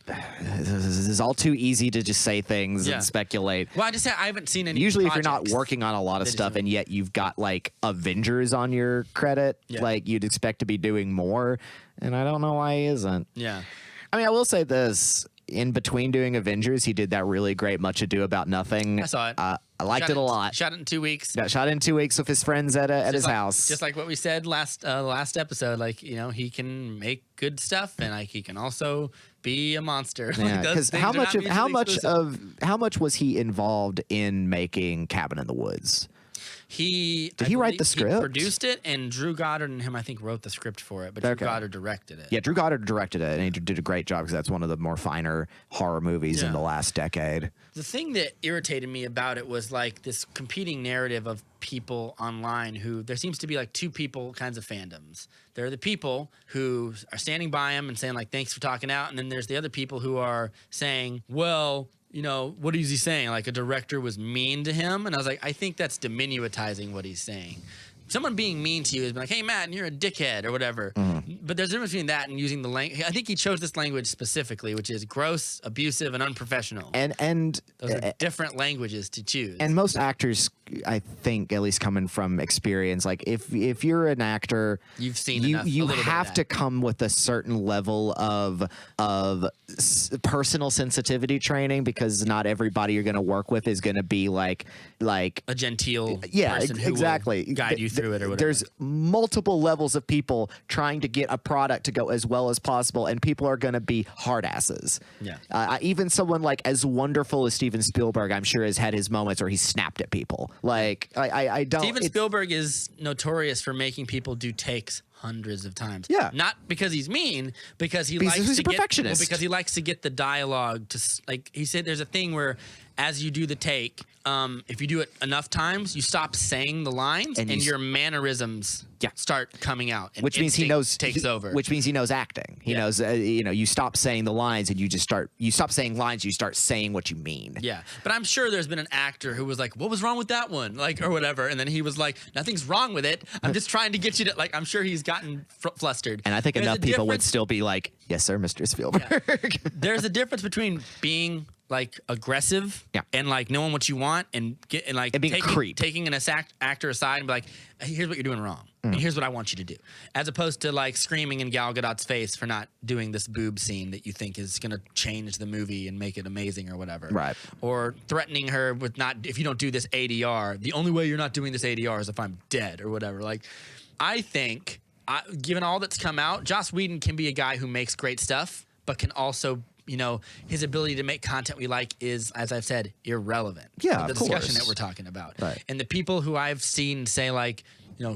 this is all too easy to just say things and speculate. Well, I haven't seen any. Usually, if you're not working on a lot of stuff and yet you've got like Avengers on your credit, like you'd expect to be doing more, and I don't know why he isn't. Yeah. I mean, I will say this. In between doing Avengers, he did that really great Much Ado About Nothing. I saw it. I liked it a lot. Shot it in 2 weeks. Got shot in 2 weeks with his friends at his house. Just like what we said last episode, like, you know, he can make good stuff and like he can also be a monster. Yeah, because how much was he involved in making Cabin in the Woods? Did he write the script? He produced it, and Drew Goddard and him, I think, wrote the script for it. But Drew Goddard directed it. Yeah, Drew Goddard directed it, and he did a great job because that's one of the more finer horror movies in the last decade. The thing that irritated me about it was like this competing narrative of people online who there seems to be like two kinds of fandoms. There are the people who are standing by him and saying like, thanks for talking out. And then there's the other people who are saying, well, you know, what is he saying? Like a director was mean to him. And I was like, I think that's diminutizing what he's saying. Someone being mean to you is like, hey, Matt, you're a dickhead or whatever. But there's a difference between that and using the language. I think he chose this language specifically, which is gross, abusive, and unprofessional. And those are different languages to choose. And most actors, I think, at least coming from experience, like if you're an actor, you've seen you have to come with a certain level of personal sensitivity training because not everybody you're going to work with is going to be like a genteel person who exactly will guide you through it or whatever. There's multiple levels of people trying to get a product to go as well as possible, and people are going to be hard asses. Yeah. Even someone like as wonderful as Steven Spielberg, I'm sure, has had his moments where he snapped at people. Like I don't. Steven Spielberg is notorious for making people do takes hundreds of times. Yeah. Not because he's mean, because he's a perfectionist. Because he likes to get the dialogue to, like he said, there's a thing where as you do the take, if you do it enough times, you stop saying the lines and your mannerisms start coming out. And which means he takes over. Which means he knows acting. He knows, you stop saying the lines and you stop saying lines, you start saying what you mean. Yeah. But I'm sure there's been an actor who was like, what was wrong with that one? Like, or whatever. And then he was like, nothing's wrong with it. I'm just trying to get you to, like, I'm sure he's gotten flustered. And I think enough people would still be like, yes, sir, Mr. Spielberg. Yeah. There's a difference between being like aggressive and like knowing what you want and taking an actor aside and be like, hey, here's what you're doing wrong. And here's what I want you to do. As opposed to like screaming in Gal Gadot's face for not doing this boob scene that you think is going to change the movie and make it amazing or whatever. Right. Or threatening her with if you don't do this ADR, the only way you're not doing this ADR is if I'm dead or whatever. Like, I think, given all that's come out, Joss Whedon can be a guy who makes great stuff, but can also, his ability to make content we like is, as I've said, irrelevant. Yeah, the discussion that we're talking about. Right. And the people who I've seen say like,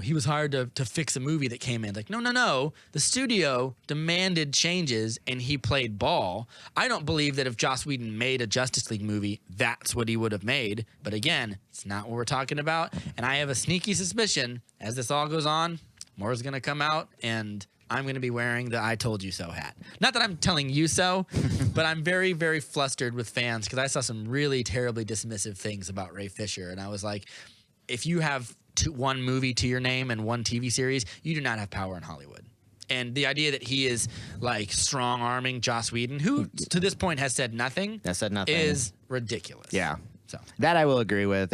he was hired to fix a movie that came in. Like, no. The studio demanded changes and he played ball. I don't believe that if Joss Whedon made a Justice League movie, that's what he would have made. But again, it's not what we're talking about. And I have a sneaky suspicion as this all goes on, more is going to come out and I'm going to be wearing the I told you so hat. Not that I'm telling you so, but I'm very, very flustered with fans because I saw some really terribly dismissive things about Ray Fisher. And I was like, if you have one movie to your name and one TV series, you do not have power in Hollywood. And the idea that he is like strong-arming Joss Whedon, who to this point has said nothing, is ridiculous. Yeah. So that I will agree with.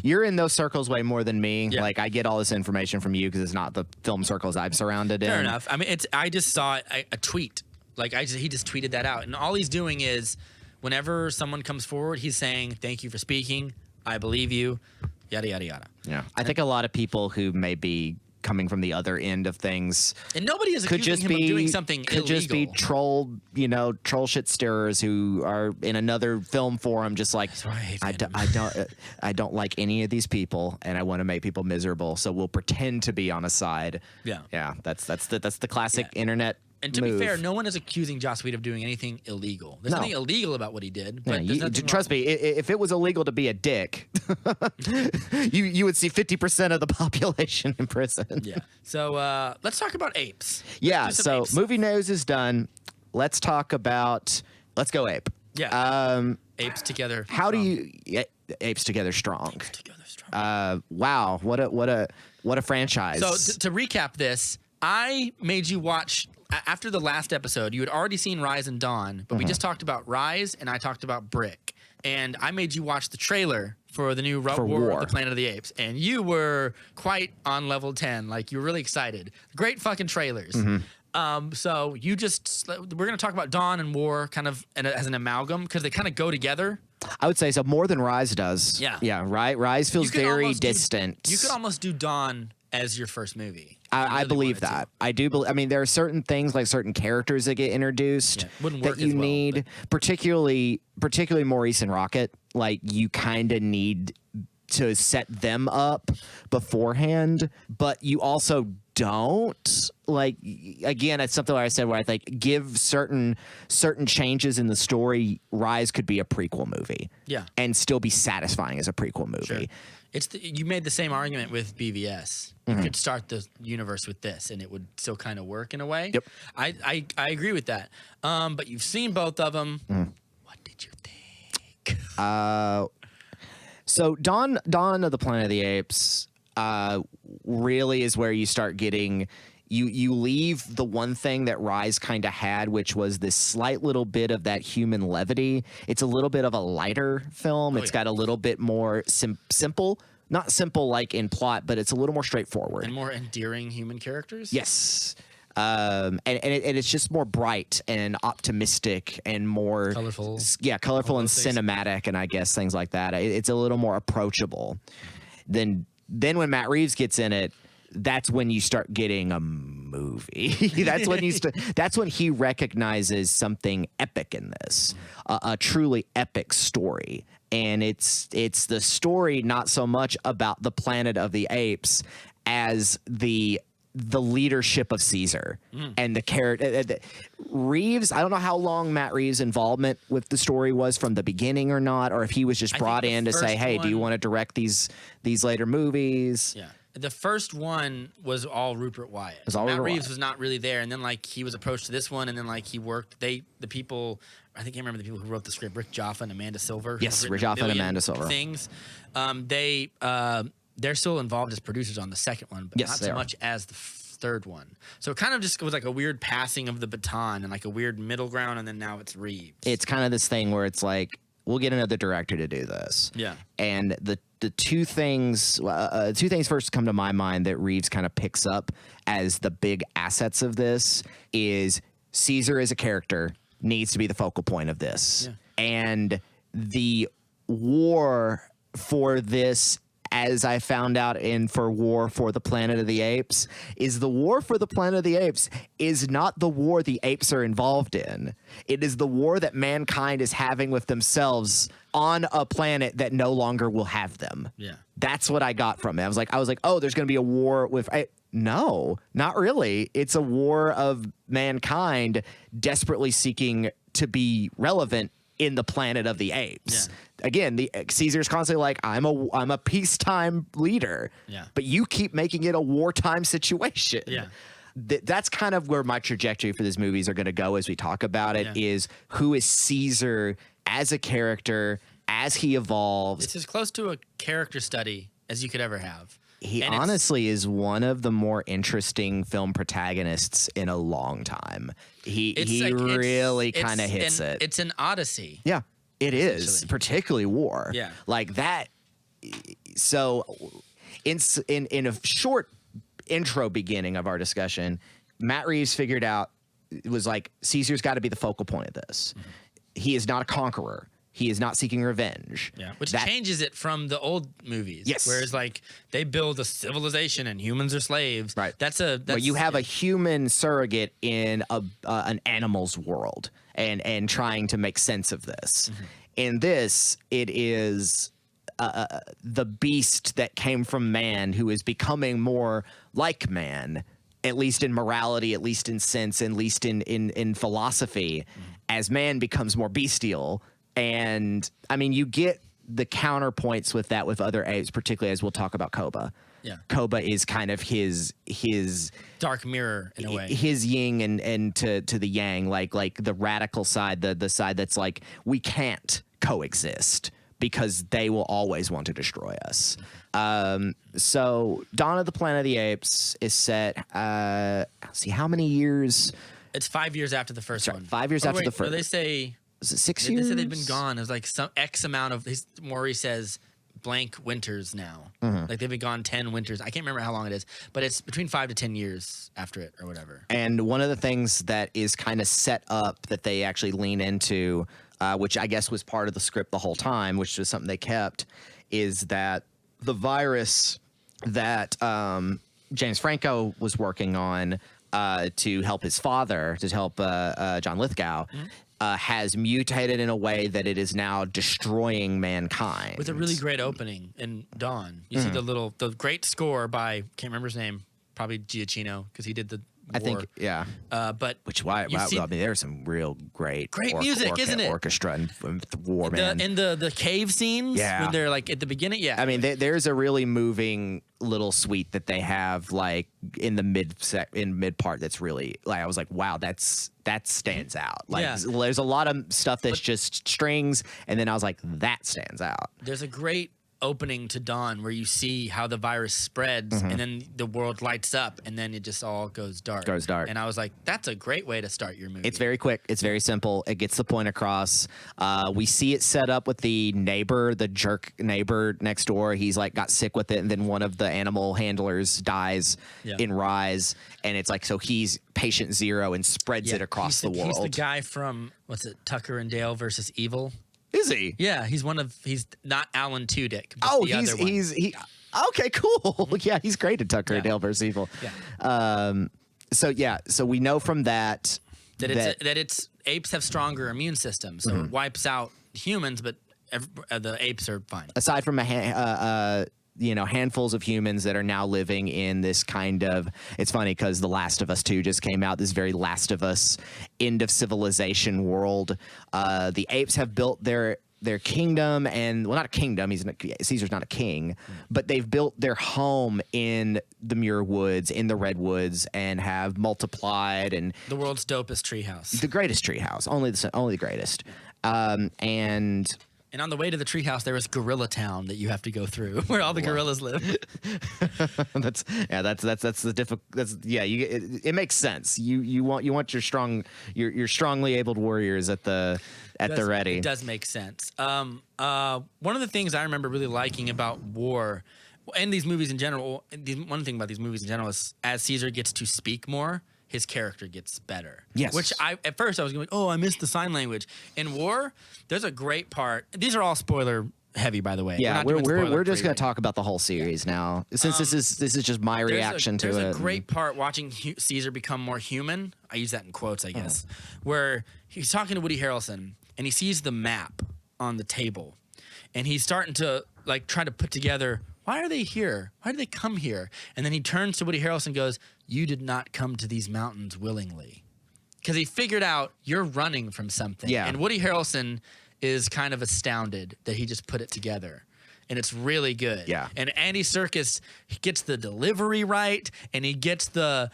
You're in those circles way more than me. Yeah. Like I get all this information from you because it's not the film circles I'm surrounded in. Fair enough. I mean, I just saw a tweet. Like he just tweeted that out, and all he's doing is, whenever someone comes forward, he's saying, "Thank you for speaking. I believe you." Yada yada yada. Yeah. I think a lot of people who may be coming from the other end of things. And nobody is accusing him of doing something illegal. Could just be troll shit stirrers who are in another film forum, just like I don't like any of these people, and I want to make people miserable, so we'll pretend to be on a side. Yeah. That's the classic internet. And to be fair, no one is accusing Joss Whedon of doing anything illegal. There's nothing illegal about what he did. But trust me, if it was illegal to be a dick, you would see 50% of the population in prison. Yeah. So let's talk about Apes. Yeah. So Apes movie news is done. Let's talk about. Let's go Ape. Yeah. Apes together. How do you? Apes together strong. Apes together strong. Wow. What a franchise. So to recap this, I made you watch. After the last episode, you had already seen Rise and Dawn, but we just talked about Rise and I talked about Brick. And I made you watch the trailer for the new War of the Planet of the Apes. And you were quite on level 10. Like, you were really excited. Great fucking trailers. So we're going to talk about Dawn and War kind of as an amalgam because they kind of go together. I would say so, more than Rise does. Yeah. Yeah, right? Rise feels very distant. You could almost do Dawn as your first movie. I believe that. I do believe. I mean, there are certain things like certain characters that get introduced that you need, particularly Maurice and Rocket. Like, you kind of need to set them up beforehand, but you also don't. Like, again, it's something like I said where I think give certain changes in the story. Rise could be a prequel movie, and still be satisfying as a prequel movie. Sure. You made the same argument with BVS. You could start the universe with this, and it would still kind of work in a way. Yep. I agree with that. But you've seen both of them. What did you think? So Dawn of the Planet of the Apes really is where you start getting. You leave the one thing that Rise kind of had, which was this slight little bit of that human levity. It's a little bit of a lighter film. It's got a little bit more simple, not simple like in plot, but it's a little more straightforward. And more endearing human characters? Yes. And it's just more bright and optimistic and more colorful. Yeah, colorful and cinematic, and I guess things like that. It's a little more approachable. Then when Matt Reeves gets in it, that's when you start getting a movie. That's when he recognizes something epic in this, a truly epic story. And it's the story not so much about the Planet of the Apes as the leadership of Caesar and the character. Reeves, I don't know how long Matt Reeves' involvement with the story was from the beginning or not, or if he was just brought in to say, hey, do you want to direct these later movies? Yeah. The first one was all Rupert Wyatt. Matt Reeves was not really there, and then like he was approached to this one, and then like he worked. The people, I think I remember the people who wrote the script, Rick Jaffa and Amanda Silver. Yes, Rick Jaffa and Amanda Silver. Things, they're still involved as producers on the second one, but not so much as the third one. So it kind of just was like a weird passing of the baton and like a weird middle ground, and then now it's Reeves. It's kind of this thing where it's like, we'll get another director to do this. Yeah. And the two things first come to my mind that Reeves kind of picks up as the big assets of this is Caesar as a character needs to be the focal point of this. Yeah. And the war for this, as I found out for War for the Planet of the Apes, is the War for the Planet of the Apes is not the war the apes are involved in. It is the war that mankind is having with themselves on a planet that no longer will have them. Yeah. That's what I got from it. I was like, oh, there's going to be a war with... No, not really. It's a war of mankind desperately seeking to be relevant in the Planet of the Apes. Yeah. Again, Caesar's constantly like, I'm a peacetime leader. Yeah. But you keep making it a wartime situation. Yeah. That's kind of where my trajectory for these movies are going to go as we talk about it, is who is Caesar as a character, as he evolves. It's as close to a character study as you could ever have. He honestly is one of the more interesting film protagonists in a long time. He really kind of hits it. It's an odyssey. Yeah, it is, particularly War. Yeah. Like that. So in a short intro beginning of our discussion, Matt Reeves figured out, it was like, Caesar's got to be the focal point of this. Mm-hmm. He is not a conqueror. He is not seeking revenge. Yeah, which changes it from the old movies. Yes. Whereas like they build a civilization and humans are slaves. Right. That's where you have a human surrogate in an animal's world and trying to make sense of this. In this, it is the beast that came from man who is becoming more like man, at least in morality, at least in sense, at least in philosophy, as man becomes more bestial. And I mean, you get the counterpoints with that with other apes, particularly as we'll talk about Koba. Yeah. Koba is kind of his dark mirror in a way. His yin and to the yang, like the radical side, the side that's like, we can't coexist because they will always want to destroy us. So Dawn of the Planet of the Apes is set, see how many years? It's 5 years after the first one. 5 years after the first. They say... Was it 6 years? They said they've been gone. It was like some X amount of... Maury says blank winters now. Like they've been gone 10 winters. I can't remember how long it is, but it's between 5 to 10 years after it or whatever. And one of the things that is kind of set up that they actually lean into, which I guess was part of the script the whole time, which was something they kept, is that the virus that James Franco was working on to help his father, to help John Lithgow, has mutated in a way that it is now destroying mankind. With a really great opening in Dawn. You see the great score by, can't remember his name, probably Giacchino, because he did the I think, yeah. But I mean, there's some real great music, isn't it? Orchestra and War Man. And the cave scenes, when they're like at the beginning, yeah. I mean, there's a really moving little suite that they have like in the mid part that's really like, I was like, wow, that stands out. Like there's a lot of stuff that's just strings, and then I was like, that stands out. There's a great opening to Dawn where you see how the virus spreads and then the world lights up and then it just all goes dark. And I was like, that's a great way to start your movie. It's very quick. It's very simple. It gets the point across. We see it set up with the jerk neighbor next door. He's like got sick with it, and then one of the animal handlers dies in Rise, and it's like, so he's patient zero and spreads it across the world. He's the guy from, what's it, Tucker and Dale versus Evil. Is he? Yeah, he's not Alan Tudyk. Okay, cool. Yeah, he's great at Tucker and Dale versus Evil. Yeah. So we know from that it's apes have stronger immune systems, so it wipes out humans, but the apes are fine. Aside from handfuls of humans that are now living in this kind of, it's funny because The Last of Us 2 just came out, this very Last of Us end of civilization world. The apes have built their kingdom, and well, not a kingdom, Caesar's not a king, but they've built their home in the Muir Woods, in the Redwoods, and have multiplied, and the world's dopest treehouse. The greatest treehouse, only the greatest. And on the way to the treehouse, there is Gorilla Town that you have to go through, where all the gorillas live. It makes sense. You want your strongly abled warriors at the ready. It does make sense. One of the things I remember really liking about War, and these movies in general, one thing about these movies in general is as Caesar gets to speak more, his character gets better. Yes. Which at first I was going, I missed the sign language. In War, there's a great part. These are all spoiler heavy, by the way. Yeah, we're just going to talk about the whole series now, since this is just my reaction to it. There's a great part watching Caesar become more human. I use that in quotes, I guess, where he's talking to Woody Harrelson and he sees the map on the table, and he's starting to like try to put together, why are they here? Why did they come here? And then he turns to Woody Harrelson and goes, you did not come to these mountains willingly. Because he figured out you're running from something. Yeah. And Woody Harrelson is kind of astounded that he just put it together. And it's really good. Yeah. And Andy Serkis, he gets the delivery right, and he gets the...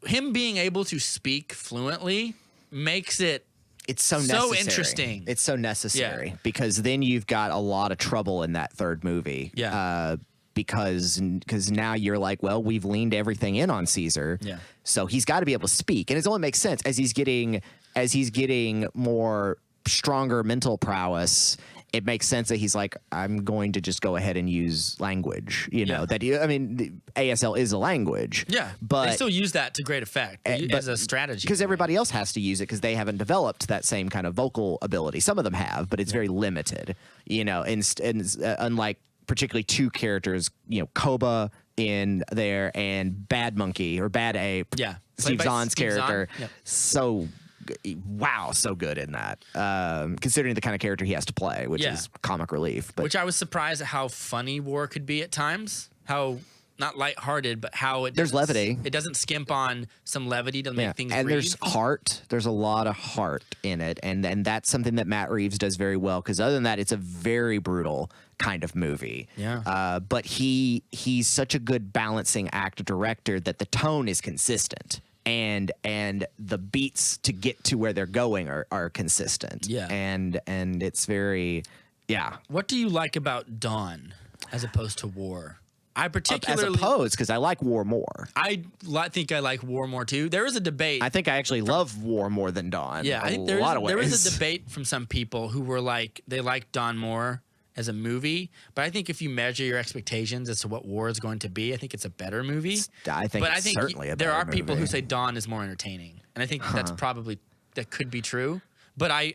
him being able to speak fluently makes it it's so necessary. Interesting. It's so necessary because then you've got a lot of trouble in that third movie. Yeah. Because now you're like, well, we've leaned everything in on Caesar. Yeah. So he's got to be able to speak, and it only makes sense as he's getting more stronger mental prowess it makes sense that he's like, I'm going to just go ahead and use language. You know that I mean, the ASL is a language. Yeah, but they still use that to great effect as a strategy because everybody else has to use it because they haven't developed that same kind of vocal ability. Some of them have, but it's very limited. You know, and unlike particularly two characters, you know, Koba in there and Bad Monkey or Bad Ape. Yeah, Steve Zahn's character. Yep. So good in that. Considering the kind of character he has to play, which is comic relief. But which I was surprised at how funny War could be at times. How not lighthearted, but how there's levity. It doesn't skimp on some levity to make things. And breathe. there's heart. There's a lot of heart in it, and that's something that Matt Reeves does very well. Because other than that, it's a very brutal kind of movie. Yeah. But he's such a good balancing act director that the tone is consistent. And the beats to get to where they're going are consistent. Yeah. And it's very, What do you like about Dawn as opposed to War? I particularly as opposed because I like War more. I think I like War more too. There is a debate. I think I actually love War more than Dawn. Yeah, I think there is a debate from some people who were like they like Dawn more as a movie, but I think if you measure your expectations as to what War is going to be, I think it's a better movie. I think certainly a better there are movie. people who say Dawn is more entertaining, and I think that could be true. But I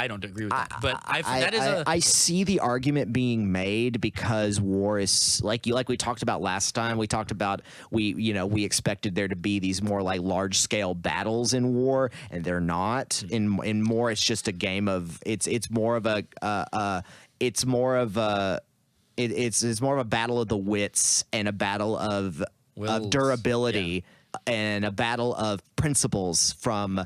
don't agree with that. But I see the argument being made because War is like we talked about last time. We talked about we expected there to be these more like large scale battles in War, and they're not. In More, it's just a game of it's more of a battle of the wits and a battle of durability and a battle of principles from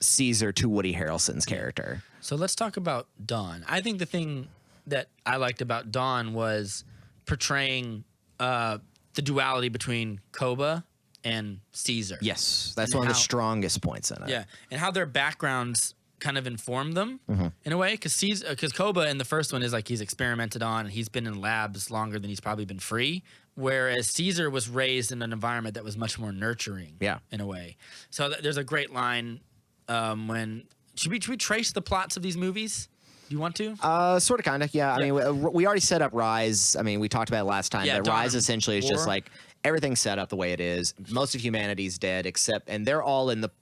Caesar to Woody Harrelson's character. So let's talk about Dawn. I think the thing that I liked about Dawn was portraying the duality between Koba and Caesar. Yes, that's one of the strongest points in it. Yeah, and how their backgrounds kind of inform them in a way, because Koba in the first one is like he's experimented on and he's been in labs longer than he's probably been free, whereas Caesar was raised in an environment that was much more nurturing in a way. So there's a great line when should we trace the plots of these movies? Do you want to? Sort of, kind of, yeah. I mean, we already set up Rise. I mean, we talked about it last time. That Rise essentially is just like everything's set up the way it is. Most of humanity's dead, and they're all in the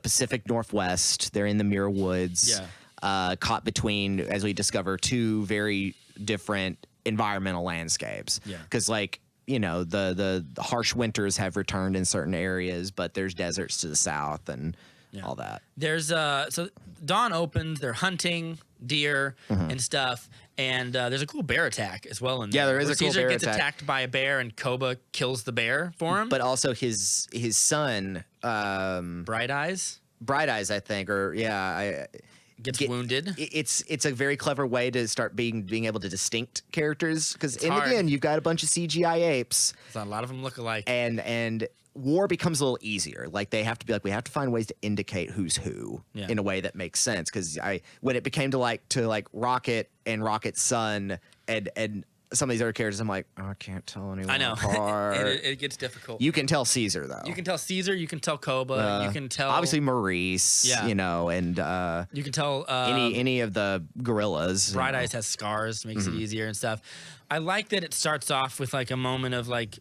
Pacific Northwest. They're in the Muir Woods, caught between, as we discover, two very different environmental landscapes. Yeah, because the harsh winters have returned in certain areas, but there's deserts to the south and all that. There's so Dawn opens. They're hunting deer and stuff, and there's a cool bear attack as well. In there is a cool Caesar bear gets attack. Attacked by a bear, and Koba kills the bear for him. But also his son, Bright Eyes, I think, or gets wounded. It's a very clever way to start being able to distinct characters because hard. Again you've got a bunch of CGI apes. So a lot of them look alike, and War becomes a little easier. Like they have to be like we have to find ways to indicate who's who in a way that makes sense. Because when it became to Rocket and Rocket's son and some of these other characters, I'm like, I can't tell anyone. I know. apart. It gets difficult. You can tell Caesar though. You can tell Caesar. You can tell Koba. You can tell obviously Maurice. Yeah. And you can tell any of the gorillas. Bright Eyes has scars, makes it easier and stuff. I like that it starts off with like a moment of like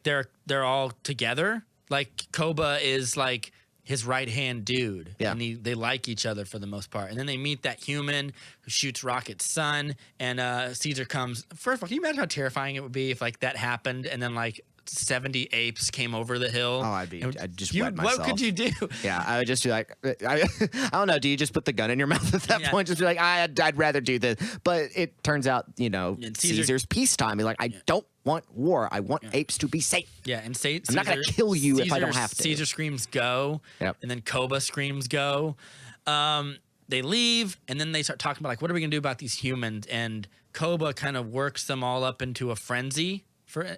they're all together. Like Koba is like his right hand dude, and they like each other for the most part. And then they meet that human who shoots Rocket's son, and Caesar comes. First of all, can you imagine how terrifying it would be if like that happened, and then like 70 apes came over the hill? Oh, I'd just wet myself. What could you do? Yeah, I would just be like, I don't know. Do you just put the gun in your mouth at that point? Just be like, I'd rather do this. But it turns out, Caesar's peacetime. He's like, I don't want war. I want apes to be safe. Yeah, and I'm not going to kill you if I don't have to. Caesar screams go, and then Koba screams go. They leave, and then they start talking about like, what are we going to do about these humans? And Koba kind of works them all up into a frenzy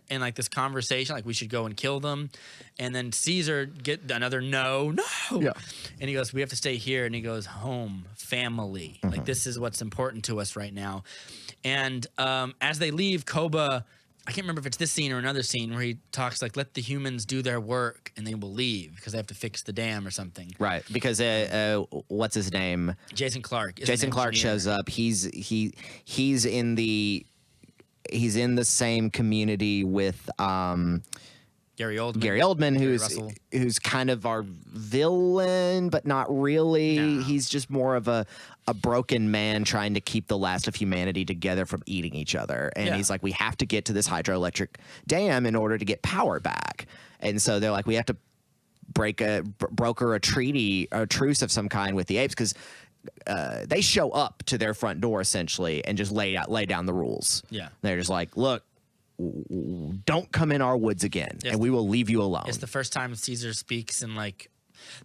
in like this conversation, like we should go and kill them. And then Caesar get another no. And he goes, we have to stay here. And he goes, home, family. Like this is what's important to us right now. And as they leave, Koba I can't remember if it's this scene or another scene where he talks like, let the humans do their work and they will leave because they have to fix the dam or something. Right, because what's his name? Jason Clarke. Jason Clarke shows up. He's in the same community with Gary Oldman. Gary Oldman, Russell. who's kind of our villain, but not really. No. He's just more of a broken man trying to keep the last of humanity together from eating each other. And he's like, we have to get to this hydroelectric dam in order to get power back. And so they're like, we have to broker a truce of some kind with the apes, because they show up to their front door essentially and just lay down the rules. Yeah. They're just like, look, don't come in our woods again, and we will leave you alone. It's the first time Caesar speaks, and like,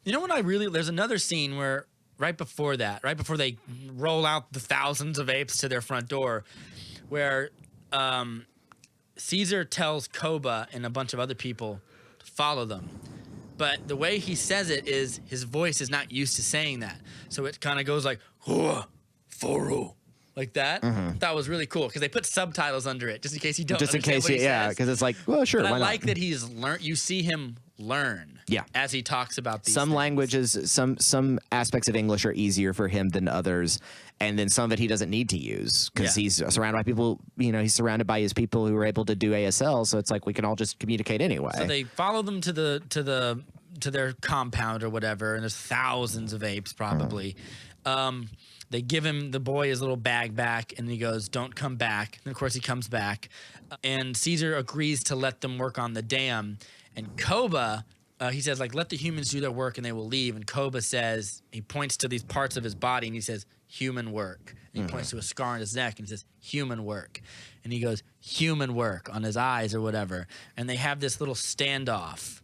you know what there's another scene where right before they roll out the thousands of apes to their front door, where Caesar tells Koba and a bunch of other people to follow them. But the way he says it is his voice is not used to saying that. So it kind of goes like, Foro. Like that. Mm-hmm. That was really cool because they put subtitles under it just in case you don't understand what he says. Because it's like, well, sure. But why I like not? that he's learned. You see him learn. Yeah. As he talks about these some things. languages, some aspects of English are easier for him than others, and then some of it he doesn't need to use because he's surrounded by people. You know, he's surrounded by his people who are able to do ASL. So it's like we can all just communicate anyway. So they follow them to their compound or whatever, and there's thousands of apes probably. They give him the boy his little bag back, and he goes, "Don't come back." And of course, he comes back, and Caesar agrees to let them work on the dam. And Koba, he says, like, "Let the humans do their work, and they will leave." And Koba says, he points to these parts of his body, and he says, "Human work." And he points to a scar on his neck, and he says, "Human work." And he goes, "Human work" on his eyes or whatever. And they have this little standoff.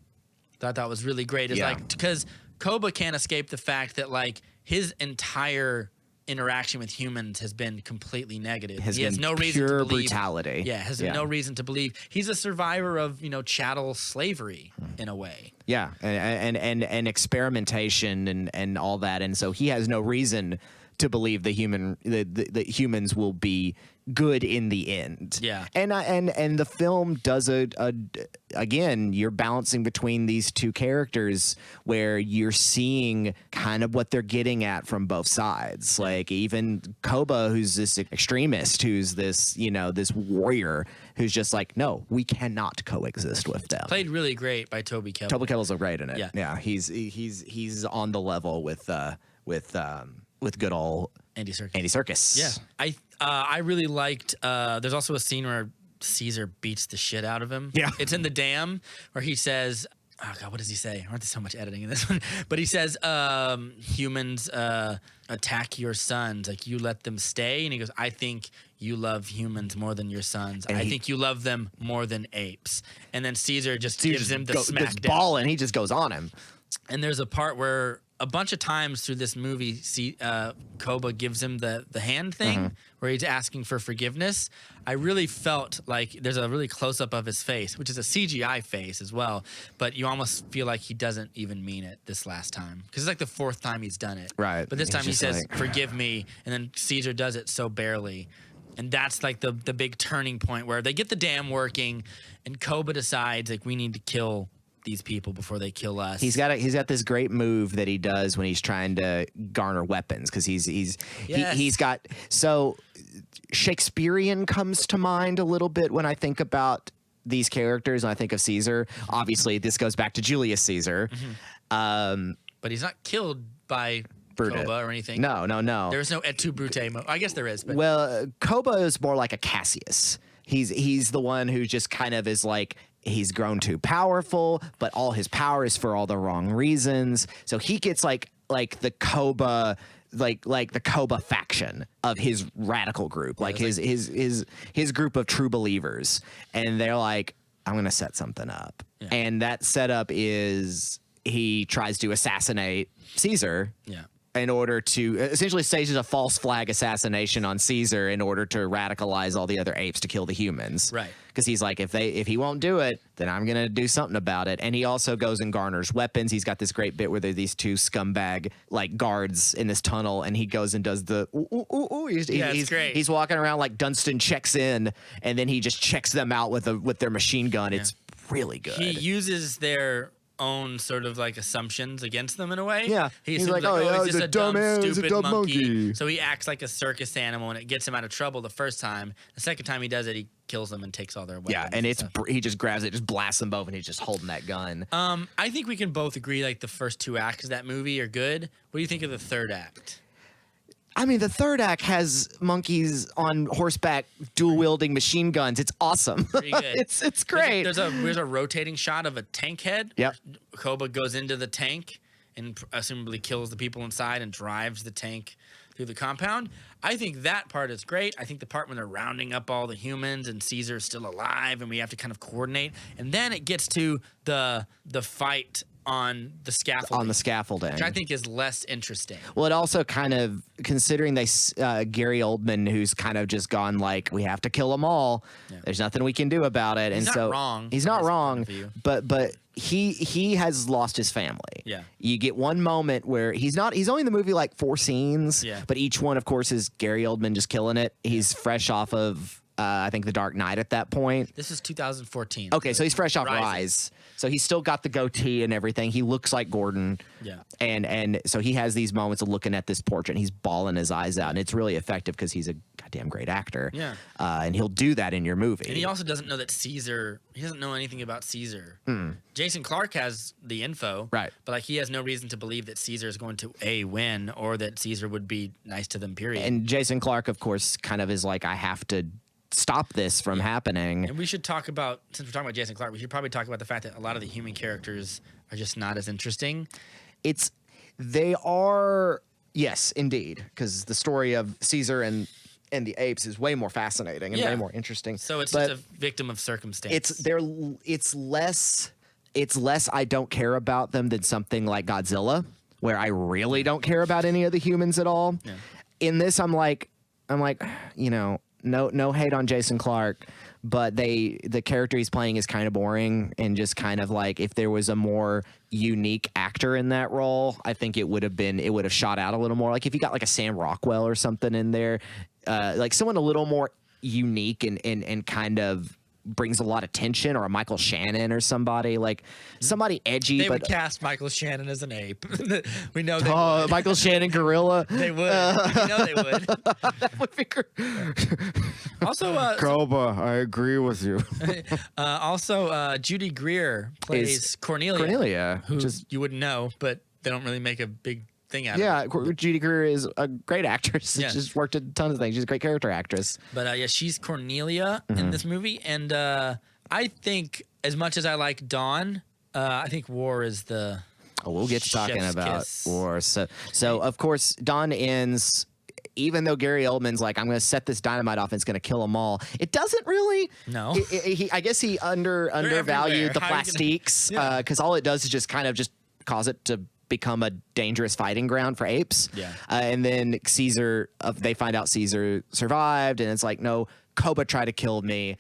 Thought that was really great. It's like, because Koba can't escape the fact that like his entire interaction with humans has been completely negative. He has no reason to believe brutality. Yeah, has no reason to believe he's a survivor of chattel slavery in a way. Yeah, and experimentation and all that, and so he has no reason to believe the humans will be good in the end. Yeah, and the film does again, you're balancing between these two characters where you're seeing kind of what they're getting at from both sides. Like even Koba, who's this extremist, who's this this warrior, who's just like, no, we cannot coexist with them. Played really great by Toby Kebbell. Toby Kebbell's so great in it. Yeah, he's on the level with good old Andy Serkis. Andy Serkis. Yeah, I really liked. There's also a scene where Caesar beats the shit out of him. Yeah, it's in the dam where he says, "Oh God, what does he say?" Aren't there so much editing in this one? But he says, "Humans attack your sons. Like you let them stay." And he goes, "I think you love humans more than your sons. And I think you love them more than apes." And then Caesar just gives him the smackdown. Ball, and he just goes on him. And there's a part where a bunch of times through this movie, Koba gives him the hand thing where he's asking for forgiveness. I really felt like there's a really close-up of his face, which is a CGI face as well, but you almost feel like he doesn't even mean it this last time. Because it's like the fourth time he's done it. Right. But this time he says, forgive me, and then Caesar does it so barely. And that's like the big turning point where they get the dam working, and Koba decides, like, we need to kill these people before they kill us. He's got this great move that he does when he's trying to garner weapons, because he's got, so Shakespearean comes to mind a little bit when I think about these characters and I think of Caesar. Obviously this goes back to Julius Caesar. But he's not killed by Koba or anything. No. There's no et tu Brute. I guess there is. But. Well, Koba is more like a Cassius. He's the one who just kind of is like, he's grown too powerful, but all his power is for all the wrong reasons. So he gets like the Koba, like the Koba faction of his radical group, like his group of true believers, and they're like, I'm gonna set something up, and that setup is he tries to assassinate Caesar. Yeah. in order to essentially stages a false flag assassination on Caesar in order to radicalize all the other apes to kill the humans. Right. Because he's like, if he won't do it, then I'm gonna do something about it. And he also goes and garners weapons. He's got this great bit where there are these two scumbag like guards in this tunnel, and he goes and does the ooh. It's great. He's walking around like Dunstan checks in, and then he just checks them out with their machine gun. Yeah. It's really good. He uses their own sort of like assumptions against them in a way. Yeah. He's like, oh, he's just a dumb, stupid monkey. So he acts like a circus animal, and it gets him out of trouble the first time. The second time he does it, he kills them and takes all their weapons. Yeah, and he just grabs it, just blasts them both, and he's just holding that gun. I think we can both agree like the first two acts of that movie are good. What do you think of the third act? I mean, the third act has monkeys on horseback dual-wielding machine guns. It's awesome. Pretty good. it's great. There's a rotating shot of a tank head. Yep. Koba goes into the tank and assumably kills the people inside and drives the tank through the compound. I think that part is great. I think the part when they're rounding up all the humans and Caesar's still alive and we have to kind of coordinate. And then it gets to the fight on the scaffolding. Which I think is less interesting. Well, it also kind of, considering Gary Oldman, who's kind of just gone like, we have to kill them all. Yeah. There's nothing we can do about it. He's not wrong. He's not wrong, but he has lost his family. Yeah. You get one moment where he's only in the movie like 4 scenes, but each one, of course, is Gary Oldman just killing it. He's fresh off of I think The Dark Knight at that point. This is 2014. Okay, so he's fresh off Rise. So he's still got the goatee and everything. He looks like Gordon. Yeah. And so he has these moments of looking at this portrait and he's bawling his eyes out. And it's really effective because he's a goddamn great actor. Yeah. And he'll do that in your movie. And he also doesn't know that Caesar, he doesn't know anything about Caesar. Jason Clarke has the info. Right. But like he has no reason to believe that Caesar is going to win or that Caesar would be nice to them, period. And Jason Clarke, of course, kind of is like, I have to stop this from happening. And we should talk about, since we're talking about Jason Clarke, we should probably talk about the fact that a lot of the human characters are just not as interesting. They are, yes, indeed, because the story of Caesar and the apes is way more fascinating and way more interesting. So it's just a victim of circumstance. It's less I don't care about them than something like Godzilla, where I really don't care about any of the humans at all. Yeah. In this, I'm like, you know, no hate on Jason Clarke, but the character he's playing is kind of boring, and just kind of like, if there was a more unique actor in that role, I think it would have shot out a little more. Like if you got like a Sam Rockwell or something in there, like someone a little more unique and kind of brings a lot of tension, or a Michael Shannon or somebody edgy. They would cast Michael Shannon as an ape. We know they would. Michael Shannon gorilla. They would. We know they would. That would be great. Also, Koba, I agree with you. Also, Judy Greer plays Cornelia, who you wouldn't know, but they don't really make a big thing out of it. Judy Greer is a great actress. Yeah. She's worked in tons of things. She's a great character actress. But she's Cornelia in this movie, and I think as much as I like Dawn, I think War is the. Oh, we'll get to talking about War. So of course Dawn ends. Even though Gary Oldman's like, I'm going to set this dynamite off and it's going to kill them all, it doesn't really. No. I guess he undervalued the plastiques, because all it does is just kind of just cause it to become a dangerous fighting ground for apes. Yeah. And then Caesar, they find out Caesar survived, and it's like, no, Koba tried to kill me.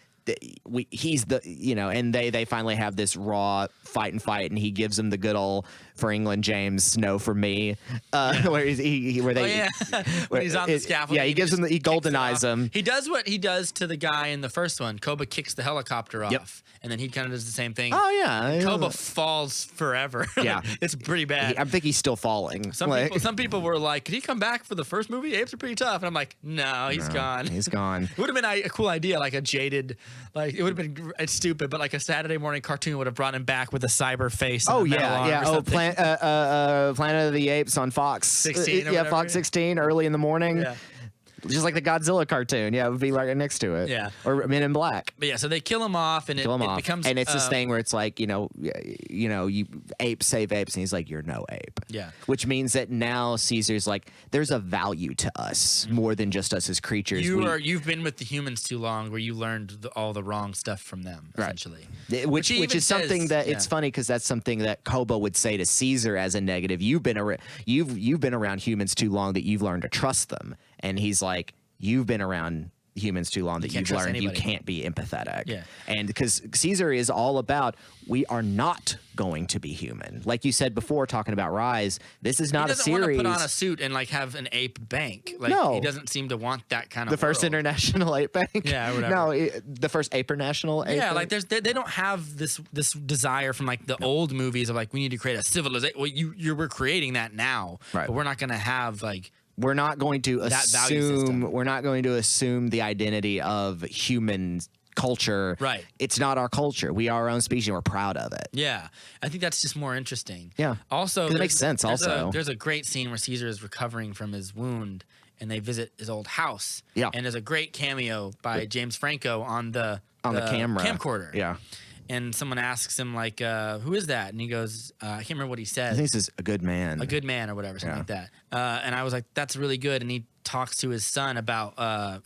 He's the, you know, and they finally have this raw fight, and he gives them the good old for England James, no for me, where when he's on the scaffold. Yeah, he gives him he goldenize him. He does what he does to the guy in the first one. Koba kicks the helicopter off, and then he kind of does the same thing. Oh yeah, Koba falls forever. Yeah, it's pretty bad. I think he's still falling. Some people were like, "Could he come back for the first movie? Apes are pretty tough." And I'm like, "No, he's gone. He's gone." It would have been a cool idea, like a jaded, like it would have been stupid, but like a Saturday morning cartoon would have brought him back with a cyber face. Oh yeah. Oh, Planet of the Apes on Fox 16. Fox 16 early in the morning. Yeah. just like the Godzilla cartoon. Yeah, it would be right next to it. Yeah. Or Men in Black. But yeah, so they kill him off, and it becomes and it's this thing where it's like, you apes save apes, and he's like, you're no ape. Yeah. Which means that now Caesar's like, there's a value to us more than just us as creatures. You've been with the humans too long, where you learned all the wrong stuff from them, essentially. Which is something that it's funny because that's something that Koba would say to Caesar as a negative. You've been around humans too long that you've learned to trust them, and he's like, you've been around humans too long that you've learned you can't be empathetic. Yeah. And because Caesar is all about, we are not going to be human. Like you said before, talking about Rise, this is not a series. He doesn't want to put on a suit and like have an ape bank. Like, no. He doesn't seem to want that kind of The first world. international ape bank? Yeah, whatever. No, the first international ape bank? Like they don't have this desire from like the old movies of like, we need to create a civilization. Well, we're creating that now. Right. But we're not going to have like... We're not going to assume the identity of human culture. Right. It's not our culture. We are our own species, and we're proud of it. Yeah. I think that's just more interesting. Yeah. Also, it makes sense. There's a great scene where Caesar is recovering from his wound, and they visit his old house. Yeah. And there's a great cameo by James Franco on the camcorder. Yeah. And someone asks him like, "Who is that?" And he goes, "I can't remember what he said. I think this is a good man. A good man or whatever, something like that." And I was like, "That's really good." And he talks to his son about,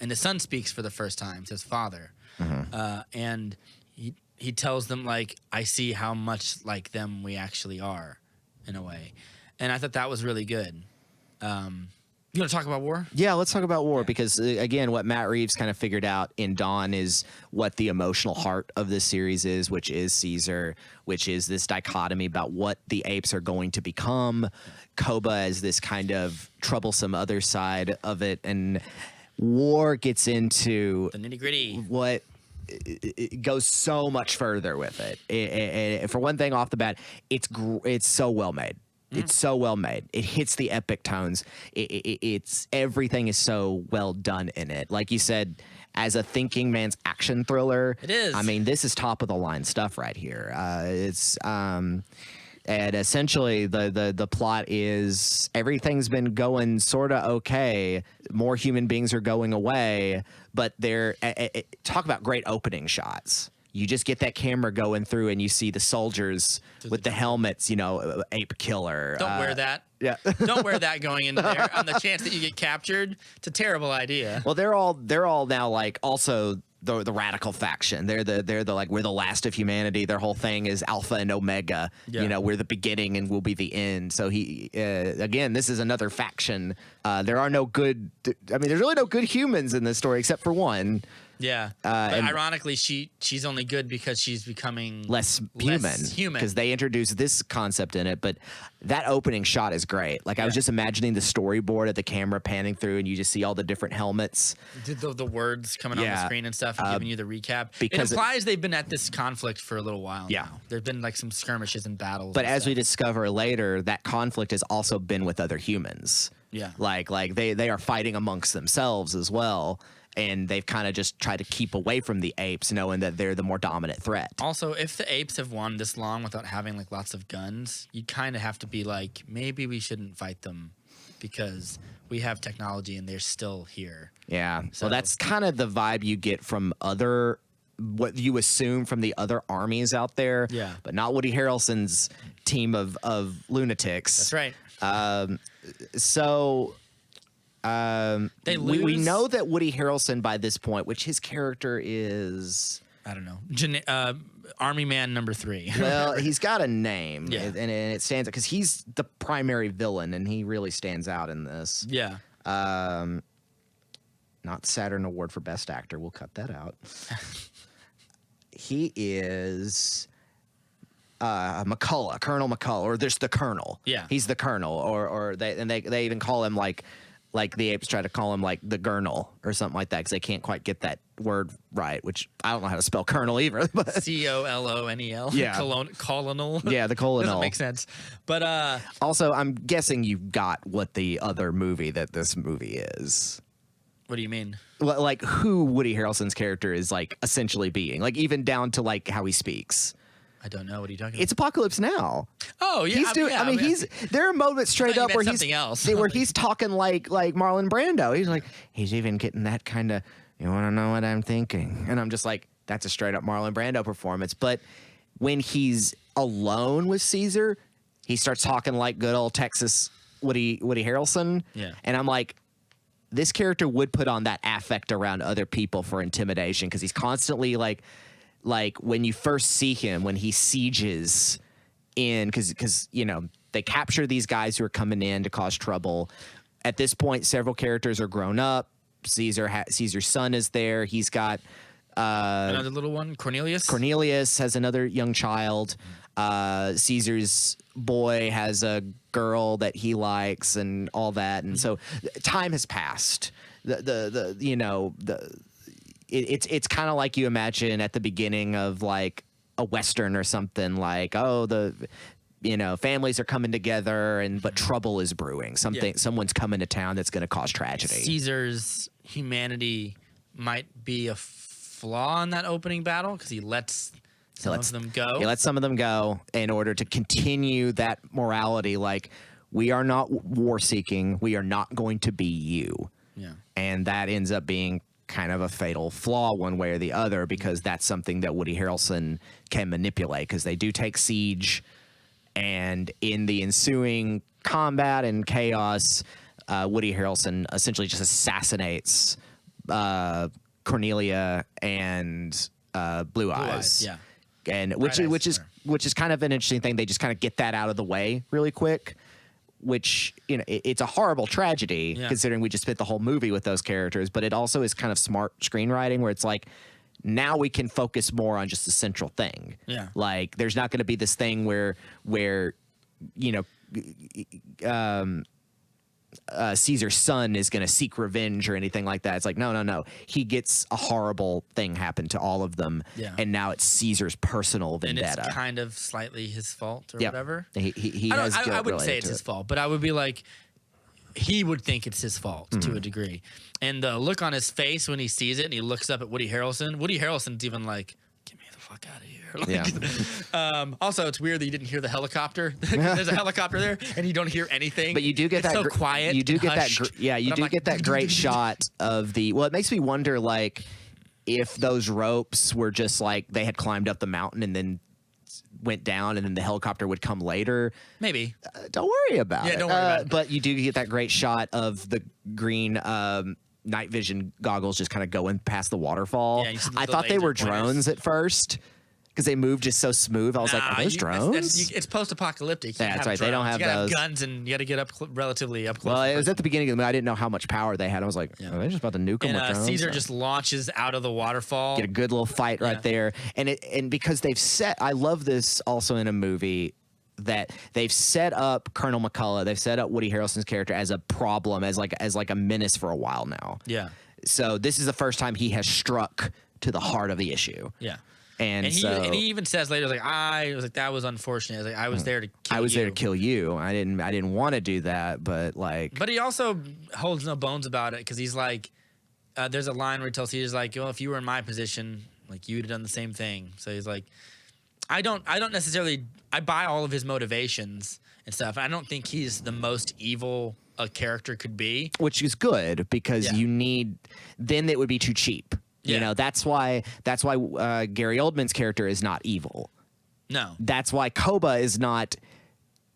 and his son speaks for the first time to his father, and he tells them like, "I see how much like them we actually are, in a way," and I thought that was really good. You want to talk about war? Yeah, let's talk about war because, again, what Matt Reeves kind of figured out in Dawn is what the emotional heart of this series is, which is Caesar, which is this dichotomy about what the apes are going to become. Koba as this kind of troublesome other side of it. And war gets into the nitty-gritty. What it goes so much further with it. For one thing, off the bat, it's so well made. It's so well made. It hits the epic tones. It's everything is so well done in it. Like you said, as a thinking man's action thriller, it is. I mean, this is top of the line stuff right here. And essentially the plot is everything's been going sort of okay. More human beings are going away, but they're talk about great opening shots. You just get that camera going through and you see the soldiers with the helmets, ape killer. Don't wear that. Yeah. Don't wear that going into there on the chance that you get captured. It's a terrible idea. Well, they're all now like also the radical faction. They're the like, we're the last of humanity. Their whole thing is alpha and omega. Yeah. We're the beginning and we'll be the end. So again, this is another faction. There's really no good humans in this story except for one. Yeah, but ironically, she's only good because she's becoming less human because they introduced this concept in it. But that opening shot is great. Like I was just imagining the storyboard of the camera panning through, and you just see all the different helmets, the words coming on the screen and stuff, and giving you the recap. Because it implies they've been at this conflict for a little while. Yeah, now. There've been like some skirmishes and battles. But as we discover later, that conflict has also been with other humans. Yeah, like they are fighting amongst themselves as well. And they've kind of just tried to keep away from the apes, knowing that they're the more dominant threat. Also, if the apes have won this long without having like lots of guns, you kind of have to be like, maybe we shouldn't fight them because we have technology and they're still here. Yeah. So that's kind of the vibe you get from what you assume from the other armies out there. Yeah. But not Woody Harrelson's team of lunatics. That's right. They lose. We know that Woody Harrelson by this point, which his character is, I don't know, Army Man number 3. Well, he's got a name, yeah. and it stands out because he's the primary villain, and he really stands out in this. Yeah. Not Saturn Award for Best Actor. We'll cut that out. He is McCullough, Colonel McCullough, or there's the Colonel. Yeah. He's the Colonel, or they even call him like the apes try to call him like the Gurnal or something like that because they can't quite get that word right, which I don't know how to spell Colonel either. But Colonel. Yeah. Colonel. Yeah, the Colonel. Doesn't make sense. But also, I'm guessing you got what the other movie that this movie is. What do you mean? Like who Woody Harrelson's character is like essentially being, like even down to like how he speaks. I don't know. What are you talking about? It's Apocalypse Now. Oh yeah, He's doing. yeah, I mean, there are moments straight you up meant where something else. where he's talking like Marlon Brando. He's like, he's even getting that kind of. You want to know what I'm thinking? And I'm just like, that's a straight up Marlon Brando performance. But when he's alone with Caesar, he starts talking like good old Texas Woody Harrelson. Yeah. And I'm like, this character would put on that affect around other people for intimidation because he's constantly like when you first see him, when he sieges in, because they capture these guys who are coming in to cause trouble. At this point, several characters are grown up. Caesar's son is there. He's got another little one, Cornelius. Cornelius has another young child. Caesar's boy has a girl that he likes and all that. And so time has passed. It's kind of like you imagine at the beginning of like a Western or something, like, families are coming together but trouble is brewing. Someone's coming to town that's going to cause tragedy. Caesar's humanity might be a flaw in that opening battle because he lets some of them go. He lets some of them go in order to continue that morality. Like, we are not war seeking. We are not going to be you. Yeah. And that ends up being kind of a fatal flaw one way or the other, because that's something that Woody Harrelson can manipulate, because they do take siege, and in the ensuing combat and chaos, Woody Harrelson essentially just assassinates Cornelia and Blue Eyes. Yeah. And which is kind of an interesting thing. They just kind of get that out of the way really quick, which, it's a horrible tragedy considering we just spent the whole movie with those characters, but it also is kind of smart screenwriting where it's like, now we can focus more on just the central thing. Yeah. Like, there's not going to be this thing where Caesar's son is going to seek revenge or anything like that. It's like, no. He gets a horrible thing happen to all of them. Yeah. And now it's Caesar's personal vendetta. And it's kind of slightly his fault or Yep. whatever. He I has guilt wouldn't related say it's to his it. fault, but I would be like, he would think it's his fault to a degree. And the look on his face when he sees it and he looks up at Woody Harrelson's even like, get me the fuck out of here. Like, also, it's weird that you didn't hear the helicopter. There's a helicopter there, and you don't hear anything. But you do get it's that so quiet. You do and get hushed. that. You But do I'm get that great shot of the. Well, it makes me wonder, like, if those ropes were just like they had climbed up the mountain and then went down, and then the helicopter would come later. Maybe. Don't worry about it. Don't worry about it. But you do get that great shot of the green night vision goggles just kind of going past the waterfall. Yeah, you see I the thought they laser were pointers. drones at first, because they moved just so smooth. I was like, are those drones? It's post-apocalyptic. Yeah, that's right. They don't have you gotta those. Have guns, and you got to get up relatively up close. Well, it was at the beginning of the movie. I didn't know how much power they had. I was like, are they just about to nuke them and with drones? Caesar just launches out of the waterfall. Get a good little fight right there. And because they've I love this also in a movie, that they've set up Colonel McCullough, they've set up Woody Harrelson's character as a problem, as like a menace for a while now. Yeah. So this is the first time he has struck to the heart of the issue. Yeah. And he even says later, like, that was unfortunate. Like, I was there to kill you. I was there to kill you. I didn't want to do that, but like. But he also holds no bones about it, because he's like, there's a line where he tells Caesar's like, well, if you were in my position, like, you'd have done the same thing. So he's like, I don't necessarily, I buy all of his motivations and stuff. I don't think he's the most evil a character could be. Which is good, because then it would be too cheap. Yeah. That's why Gary Oldman's character is not evil. No. That's why Koba is not.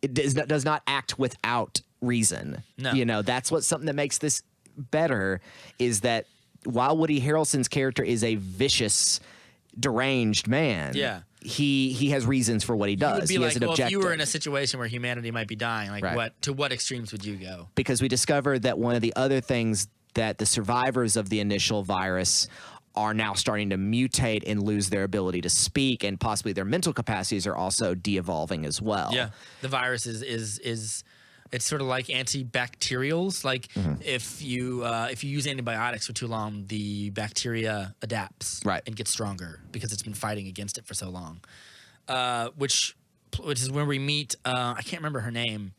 It does not act without reason. No. That's something that makes this better, is that while Woody Harrelson's character is a vicious, deranged man, he has reasons for what he does. He would be he like, has an well, if you objective. were in a situation where humanity might be dying, like, to what extremes would you go? Because we discovered that one of the other things that the survivors of the initial virus are now starting to mutate and lose their ability to speak, and possibly their mental capacities are also de-evolving as well. Yeah, the virus is it's sort of like antibacterials. Like, if you use antibiotics for too long, the bacteria adapts and gets stronger because it's been fighting against it for so long. Which is when we meet. I can't remember her name,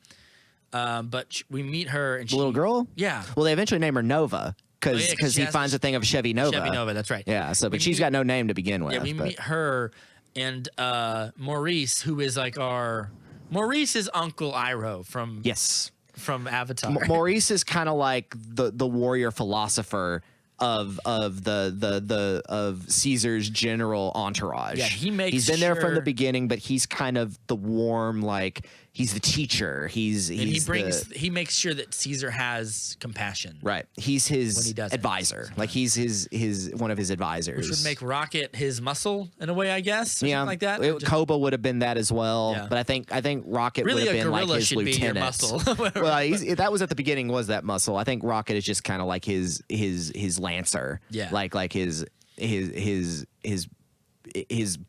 but we meet her and The little girl? Yeah. Well, they eventually name her Nova, because he finds a thing of Chevy Nova. Chevy Nova, that's right. Yeah. So, but she's got no name to begin with. Yeah, we meet her, and Maurice, who is like Maurice is Uncle Iroh from Yes. from Avatar. Maurice is kind of like the warrior philosopher of Caesar's general entourage. Yeah, he's been there from sure- the beginning, but he's kind of the warm, like he's the teacher. He's and he makes sure that Caesar has compassion. right. He's his When he does it. advisor. Like he's his one of his advisors. Which would make Rocket his muscle in a way, I guess. Or something like that. Just- Koba would have been that as well. Yeah. But I think Rocket Really, would a have been like gorilla his should be your lieutenant. muscle. Well, that was at the beginning. Was that muscle? I think Rocket is just kind of like his lancer. Yeah. Like his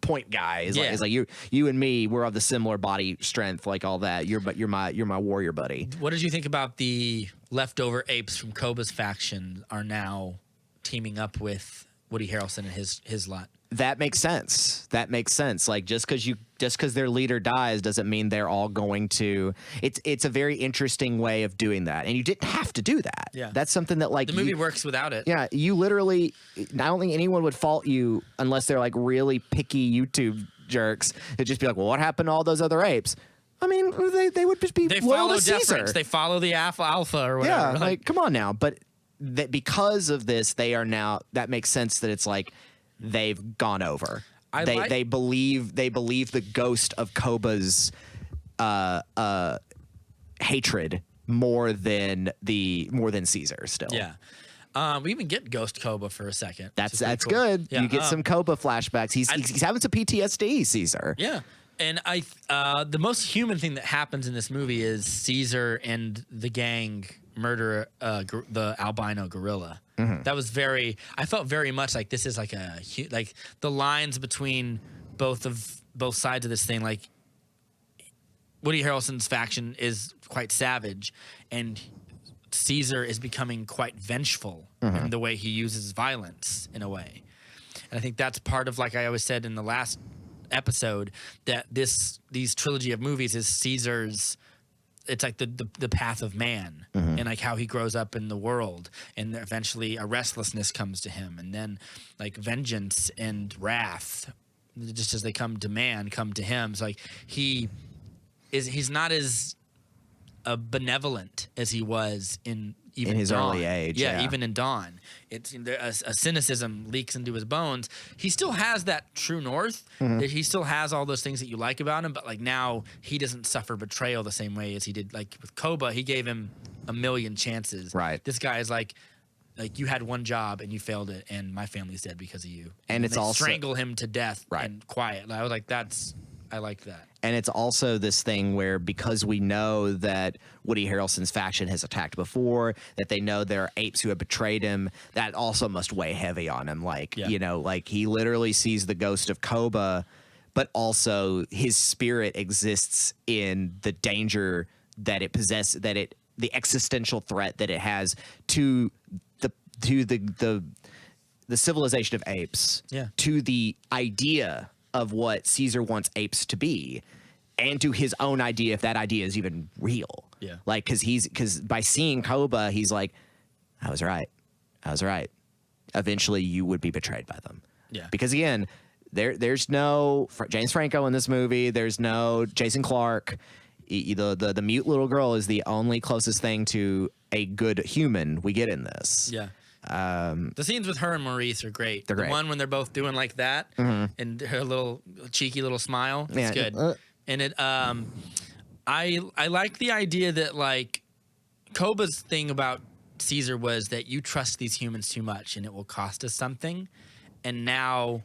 point guy is Yeah. like you and me. We're of the similar body strength, like all that. You're my warrior buddy. What did you think about the leftover apes from Koba's faction are now teaming up with Woody Harrelson and his lot? That makes sense. Like just because their leader dies doesn't mean they're all going to. It's a very interesting way of doing that, and you didn't have to do that. Yeah. That's something that like The movie works without it. Yeah, you literally. I don't think anyone would fault you unless they're like really picky YouTube jerks. It'd just be like, well, what happened to all those other apes? I mean, they would just be They loyal follow to Caesar. deference. They follow the alpha or whatever. Yeah, like come on now. But that because of this, they are now. That makes sense that it's like they've gone over. They believe the ghost of Koba's hatred more than Caesar still. Yeah. We even get Ghost Koba for a second. That's cool. good. Yeah, You get some Koba flashbacks. He's having some PTSD, Caesar. Yeah. And the most human thing that happens in this movie is Caesar and the gang murder the albino gorilla. Mm-hmm. That was I felt very much like this is like like the lines between both sides of this thing. Like Woody Harrelson's faction is quite savage, and Caesar is becoming quite vengeful in the way he uses violence in a way. And I think that's part of, like I always said in the last episode, that these trilogy of movies is Caesar's. It's like the path of man, and like how he grows up in the world, and eventually a restlessness comes to him, and then like vengeance and wrath, just as they come to man, come to him. So like he's not as benevolent as he was in his early age. Yeah, even in Dawn, it's a cynicism leaks into his bones. He still has that true north. That he still has all those things that you like about him, but like now he doesn't suffer betrayal the same way as he did. Like with Koba, he gave him a million chances. Right. This guy is like you had one job and you failed it, and my family's dead because of you. And it's they also strangle him to death. Right. And quiet. I was like, I like that. And it's also this thing where, because we know that Woody Harrelson's faction has attacked before, that they know there are apes who have betrayed him, that also must weigh heavy on him. Like, like he literally sees the ghost of Koba, but also his spirit exists in the danger that it possesses, the existential threat that it has to the civilization of apes, to the idea of what Caesar wants apes to be, and to his own idea, if that idea is even real. Yeah. Like, because by seeing Koba, he's like, I was right. Eventually, you would be betrayed by them. Yeah. Because again, there's no James Franco in this movie. There's no Jason Clarke. The mute little girl is the only closest thing to a good human we get in this. Yeah. The scenes with her and Maurice are great. They're great. The one when they're both doing like that, and her little cheeky little smile. It's good. And it, I like the idea that like Koba's thing about Caesar was that you trust these humans too much, and it will cost us something. And now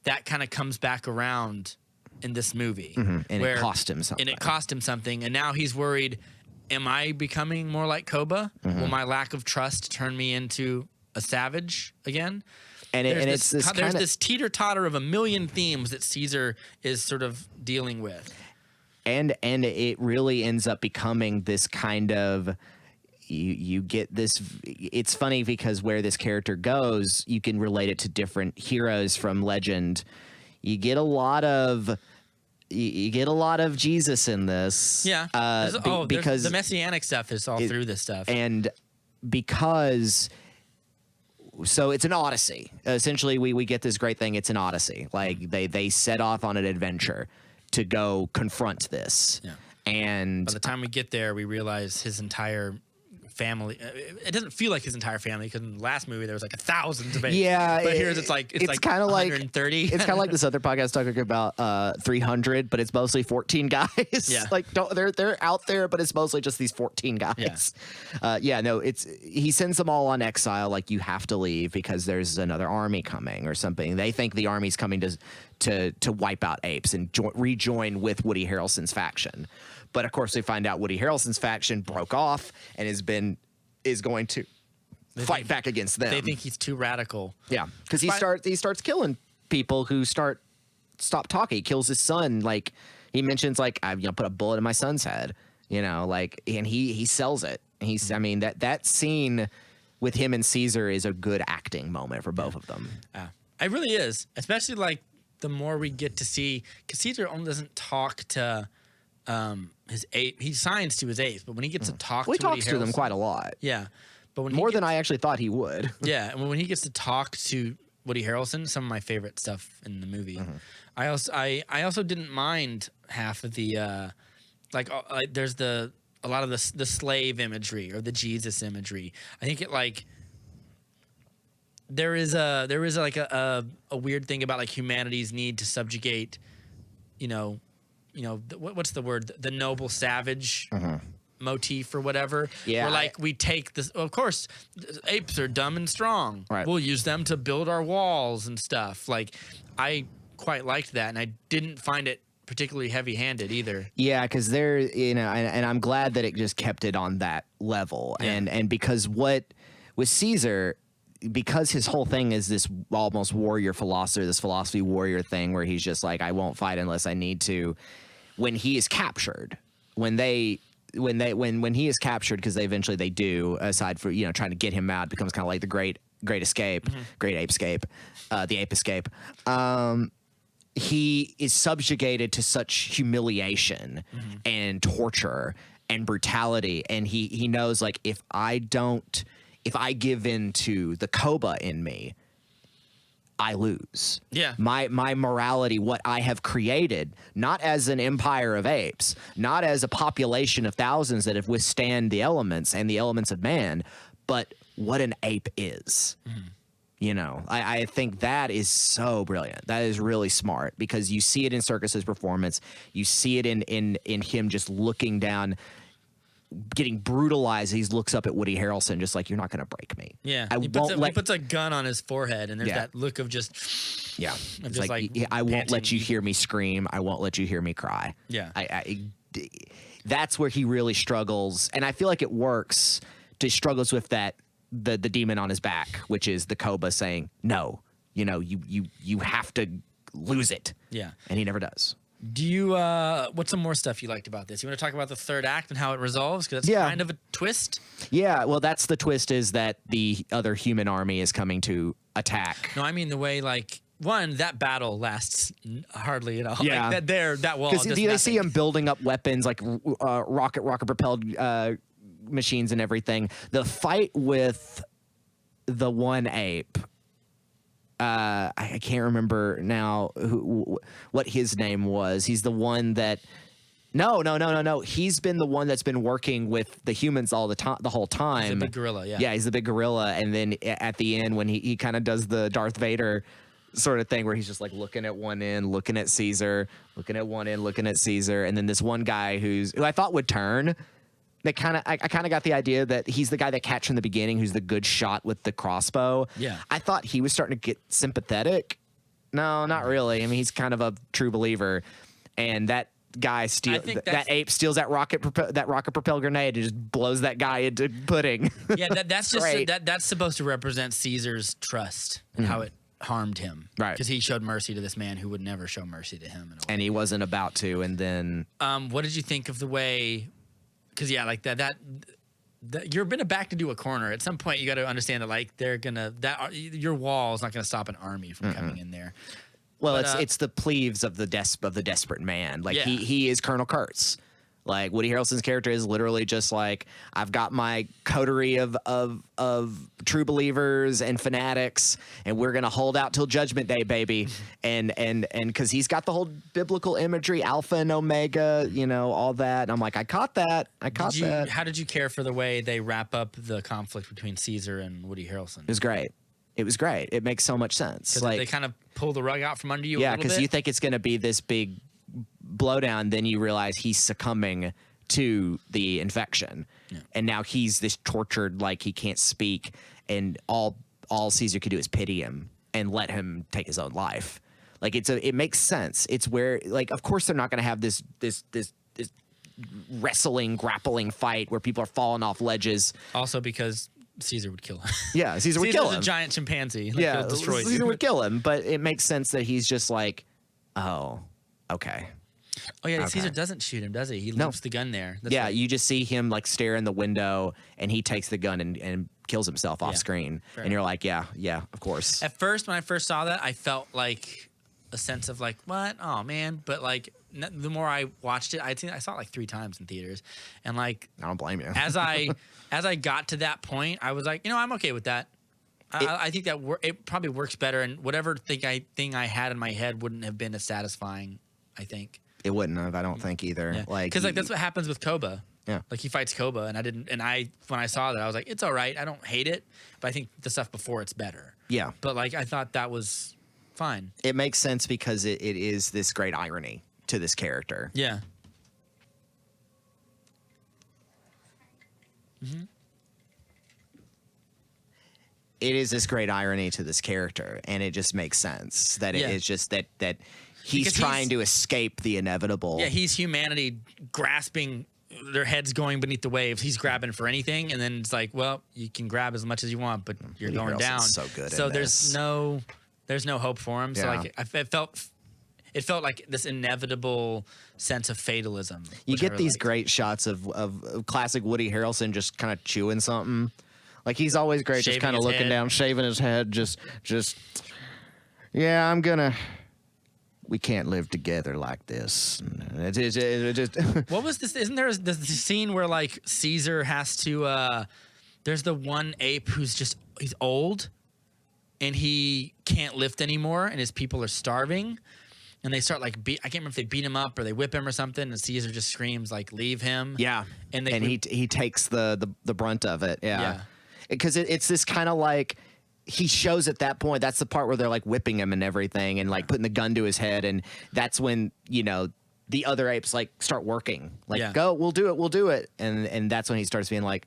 that kind of comes back around in this movie, and it cost him something. And now he's worried. Am I becoming more like Koba? Will my lack of trust turn me into a savage again? And there's this teeter-totter of a million themes that Caesar is sort of dealing with. And it really ends up becoming this kind of, you get this, it's funny because where this character goes, you can relate it to different heroes from legend. You get a lot of Jesus in this. Yeah. Because the messianic stuff is all through this stuff. And because so it's an odyssey. Essentially, we get this great thing. It's an odyssey. Like they set off on an adventure to go confront this. Yeah. And by the time we get there, we realize his entire family. It doesn't feel like his entire family because in the last movie there was like 1,000 of apes. Yeah, but here it's like kind of like 130. It's kind of like this other podcast talking about 300, but it's mostly 14 guys. Yeah. Like they're out there, but it's mostly just these 14 guys. No, he sends them all on exile. Like you have to leave because there's another army coming or something. They think the army's coming to wipe out apes and rejoin with Woody Harrelson's faction. But of course, they find out Woody Harrelson's faction broke off and is going to fight back against them. They think he's too radical. Yeah, because he starts killing people who stop talking. He kills his son. Like he mentions, like I put a bullet in my son's head. Like and he sells it. I mean that scene with him and Caesar is a good acting moment for both of them. It really is, especially like the more we get to see, because Caesar only doesn't talk to his ape. He signs to his apes, but when he gets to talk, He talks to them quite a lot. Yeah, but when more than I actually thought he would. Yeah, and when he gets to talk to Woody Harrelson, some of my favorite stuff in the movie. I also didn't mind half of the there's a lot of the slave imagery or the Jesus imagery. I think it like. There is like a weird thing about like humanity's need to subjugate, what's the word? The noble savage motif or whatever. Yeah. Where like we take this, of course, apes are dumb and strong. Right. We'll use them to build our walls and stuff. Like I quite liked that, and I didn't find it particularly heavy-handed either. Yeah, because they're and I'm glad that it just kept it on that level, and because what with Caesar. Because his whole thing is this almost warrior philosopher, this philosophy warrior thing where he's just like, I won't fight unless I need to. When he is captured, when he is captured, because they do, aside for trying to get him out, it becomes kind of like the great escape, great ape escape, the ape escape. He is subjugated to such humiliation and torture and brutality, and he knows like if I give in to the Koba in me, I lose. Yeah. My morality, what I have created, not as an empire of apes, not as a population of thousands that have withstand the elements and the elements of man, but what an ape is. I think that is so brilliant. That is really smart because you see it in Serkis's performance. You see it in him just looking down, getting brutalized. He looks up at Woody Harrelson just like, you're not going to break me. Yeah. He puts a gun on his forehead and there's that look of just it's like I won't let you hear me scream. I won't let you hear me cry. Yeah. That's where he really struggles, and I feel like it works. He struggles with that the demon on his back, which is the Koba saying no. You have to lose it. Yeah. And he never does. Do you what's some more stuff you liked about this? You want to talk about the third act and how it resolves, because that's kind of a twist? Yeah, well, that's the twist, is that the other human army is coming to attack. No, I mean the way like that battle lasts hardly at all. Yeah. Like that wall. Because they see him building up weapons like rocket propelled machines and everything. The fight with the one ape. I can't remember now what his name was. He's the one that. No. He's been the one that's been working with the humans all the whole time. He's the big gorilla, yeah. Yeah, he's the big gorilla. And then at the end, when he kind of does the Darth Vader sort of thing, where he's just like looking at one end, looking at Caesar, looking at one end, looking at Caesar, and then this one guy who I thought would turn. I kind of got the idea that he's the guy that catch from the beginning, who's the good shot with the crossbow. Yeah. I thought he was starting to get sympathetic. No, not really. I mean, he's kind of a true believer, and that guy that ape steals that rocket propelled grenade and just blows that guy into pudding. Yeah, that's just that's supposed to represent Caesar's trust and how it harmed him. Right. Because he showed mercy to this man who would never show mercy to him. And he wasn't about to. And then, what did you think of the way? Because like that you're gonna back to do a corner at some point. You got to understand that like your wall is not gonna stop an army from coming in there. Well, it's the plebes of the desperate man. Like he is Colonel Kurtz. Like Woody Harrelson's character is literally just like, I've got my coterie of true believers and fanatics, and we're gonna hold out till Judgment Day, baby. And because he's got the whole biblical imagery, Alpha and Omega, you know, all that. And I'm like, I caught that. How did you care for the way they wrap up the conflict between Caesar and Woody Harrelson? It was great. It was great. It makes so much sense. Like they kind of pull the rug out from under you. Yeah, because you think it's gonna be this big blowdown, then you realize he's succumbing to the infection, and now he's this tortured, like he can't speak, and all Caesar could do is pity him and let him take his own life. Like it makes sense. It's where, like, of course they're not going to have this wrestling, grappling fight where people are falling off ledges. Also because Caesar would kill him. Yeah, Caesar would kill him. Caesar's a giant chimpanzee. Like, Yeah, he'll destroy Caesar you. would kill him, but it makes sense that he's just like, oh, okay. Oh yeah, Okay. Caesar doesn't shoot him, does he? He leaves the gun there. That's Yeah, right. you just see him like stare in the window, and he takes the gun and kills himself off Yeah, screen. fair And you're like, yeah, of course. At first, when I first saw that, I felt like a sense of like, what? Oh man! But like, the more I watched it, I saw it like 3 times in theaters, and like, I don't blame you. as I got to that point, I was like, you know, I'm okay with that. I think that it probably works better, and whatever thing I had in my head wouldn't have been as satisfying. I think. It wouldn't have, I don't think either. Yeah. Like, Because like that's what happens with Koba. Yeah. Like he fights Koba, and when I saw that, I was like, it's all right. I don't hate it, but I think the stuff before it's better. Yeah. But like I thought that was fine. It makes sense because it is this great irony to this character. Yeah. It is this great irony to this character, and it just makes sense that Yeah. it is just that he's Because trying to escape the inevitable. Yeah, he's humanity grasping their heads going beneath the waves. He's grabbing for anything, and then it's like, well, you can grab as much as you want, but you're Woody going Harrelson's down. so good So in there's this. no hope for him. So Yeah. like it felt like this inevitable sense of fatalism. You which I get really these liked. great shots of classic Woody Harrelson just kind of chewing something. Like he's always great, Shaving just kind of his looking head. down, shaving his head, just. Yeah, we can't live together like this. It just What was this? Isn't there the scene where like Caesar has to? There's the one ape he's old, and he can't lift anymore, and his people are starving, and they start like I can't remember if they beat him up or they whip him or something, and Caesar just screams like, "Leave him!" Yeah, and he takes the brunt of it. Yeah. Yeah, because it's this kind of like. He shows at that point, that's the part where they're like whipping him and everything and like putting the gun to his head. And that's when, you know, the other apes like start working, like, Yeah. go, we'll do it. And that's when he starts being like,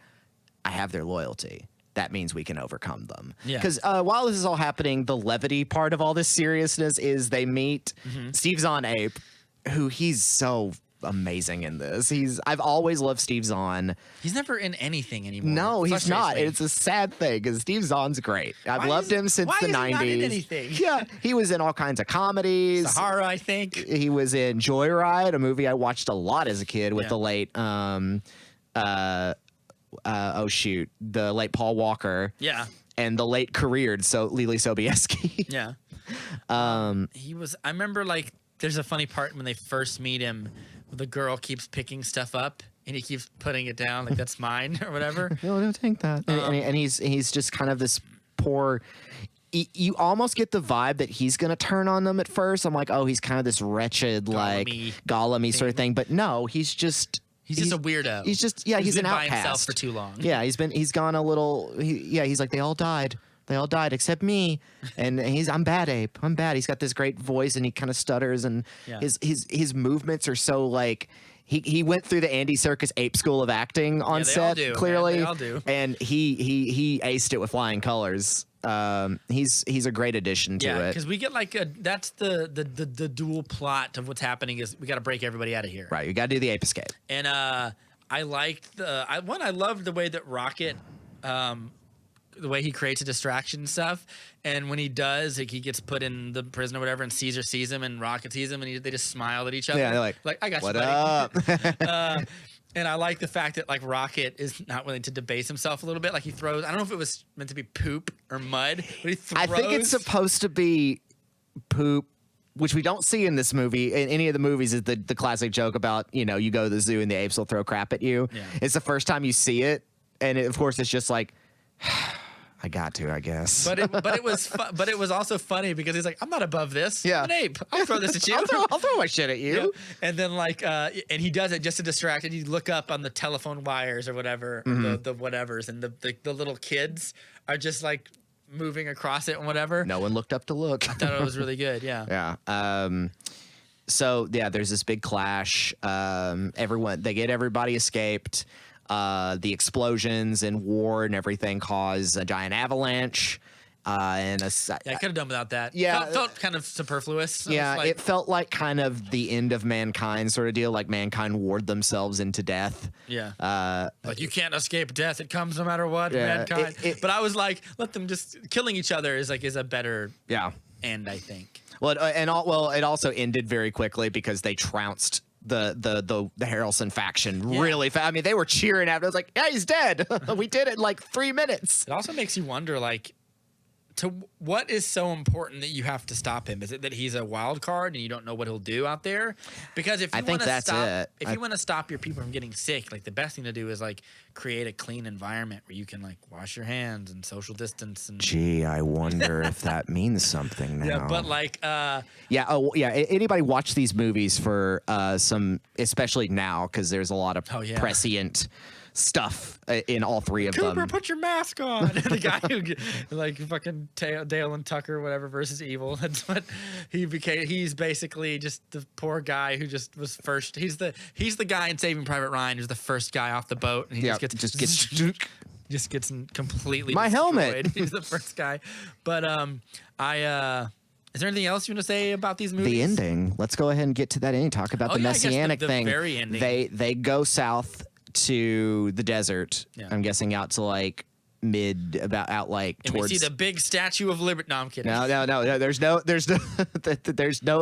I have their loyalty. That means we can overcome them. Yeah. Because while this is all happening, the levity part of all this seriousness is they meet Steve Zahn ape, who he's so amazing in this. I've always loved Steve Zahn. He's never in anything anymore. No, It he's not. frustrates me. It's a sad thing because Steve Zahn's great. I've Why loved is- him since why the is he 90s. not in anything? Yeah, he was in all kinds of comedies. Sahara, I think. He was in Joyride, a movie I watched a lot as a kid with Yeah. the late the late Paul Walker Yeah, and the late careered Lily Sobieski. yeah. He was. I remember like there's a funny part when they first meet him, where the girl keeps picking stuff up and he keeps putting it down like that's mine or whatever. No, don't take that. And he's just kind of this poor. You almost get the vibe that he's gonna turn on them at first. I'm like, oh, he's kind of this wretched, like Gollum-y sort of thing. But no, he's just a weirder. He's just he's been an by outcast himself for too long. Yeah, he's gone a little. He's like they all died except me, and I'm bad ape. I'm bad. He's got this great voice and he kind of stutters and Yeah. his movements are so like. He went through the Andy Serkis ape school of acting on Yeah, they set all do, man. clearly, They all do. and he aced it with flying colors. He's a great addition to Yeah, it. because we get like that's the dual plot of what's happening is we got to break everybody out of here. Right, you got to do the ape escape. And I liked I loved the way that Rocket, the way he creates a distraction and stuff. And when he does, like he gets put in the prison or whatever, and Caesar sees him and Rocket sees him, and they just smile at each other. Yeah, they're like, I got what you, buddy. up? And I like the fact that like Rocket is not willing to debase himself a little bit. Like he throws. I don't know if it was meant to be poop or mud, but he throws. I think it's supposed to be poop which we don't see in this movie, in any of the movies, is the classic joke about, you go to the zoo and the apes will throw crap at you. Yeah. It's the first time you see it. And of course, it's just like, I got to, I guess. But it was also funny because he's like, I'm not above this. Yeah. I'm an ape. I'll throw this at you. I'll throw my shit at you. Yeah. And then and he does it just to distract. And you look up on the telephone wires or whatever, or the whatevers, and the little kids are just like moving across it and whatever. No one looked up to look. I thought it was really good. Yeah. Yeah. So yeah, there's this big clash. They get everybody escaped. The explosions and war and everything cause a giant avalanche. I could have done without that. Yeah. Felt kind of superfluous. Yeah, it felt like kind of the end of mankind sort of deal, like mankind warred themselves into death. Yeah. Like you can't escape death. It comes no matter what, Yeah, mankind. But I was like, let them just killing each other is a better end, I think. Well, it also ended very quickly because they trounced the Harrelson faction really fast. I mean, they were cheering after. It was like, yeah, he's dead. We did it in like 3 minutes. It also makes you wonder, like, to what is so important that you have to stop him? Is it that he's a wild card and you don't know what he'll do out there? Because if you want to stop, you want to stop your people from getting sick, like the best thing to do is like create a clean environment where you can like wash your hands and social distance. And gee, I wonder if that means something now. Yeah, but like, Anybody watch these movies for some, especially now because there's a lot of prescient stuff in all three of them. Cooper, put your mask on. The guy who, like, fucking Dale and Tucker, whatever, versus Evil. That's what he became. He's basically just the poor guy who just was first. He's the guy in Saving Private Ryan who's the first guy off the boat, and he just gets completely my destroyed. helmet. He's the first guy. But is there anything else you want to say about these movies? The ending. Let's go ahead and get to that ending. Talk about the messianic thing. The very ending. They go south to the desert. Yeah. I'm guessing out to like towards. We see the big Statue of Liberty. No, I'm kidding. No. There's no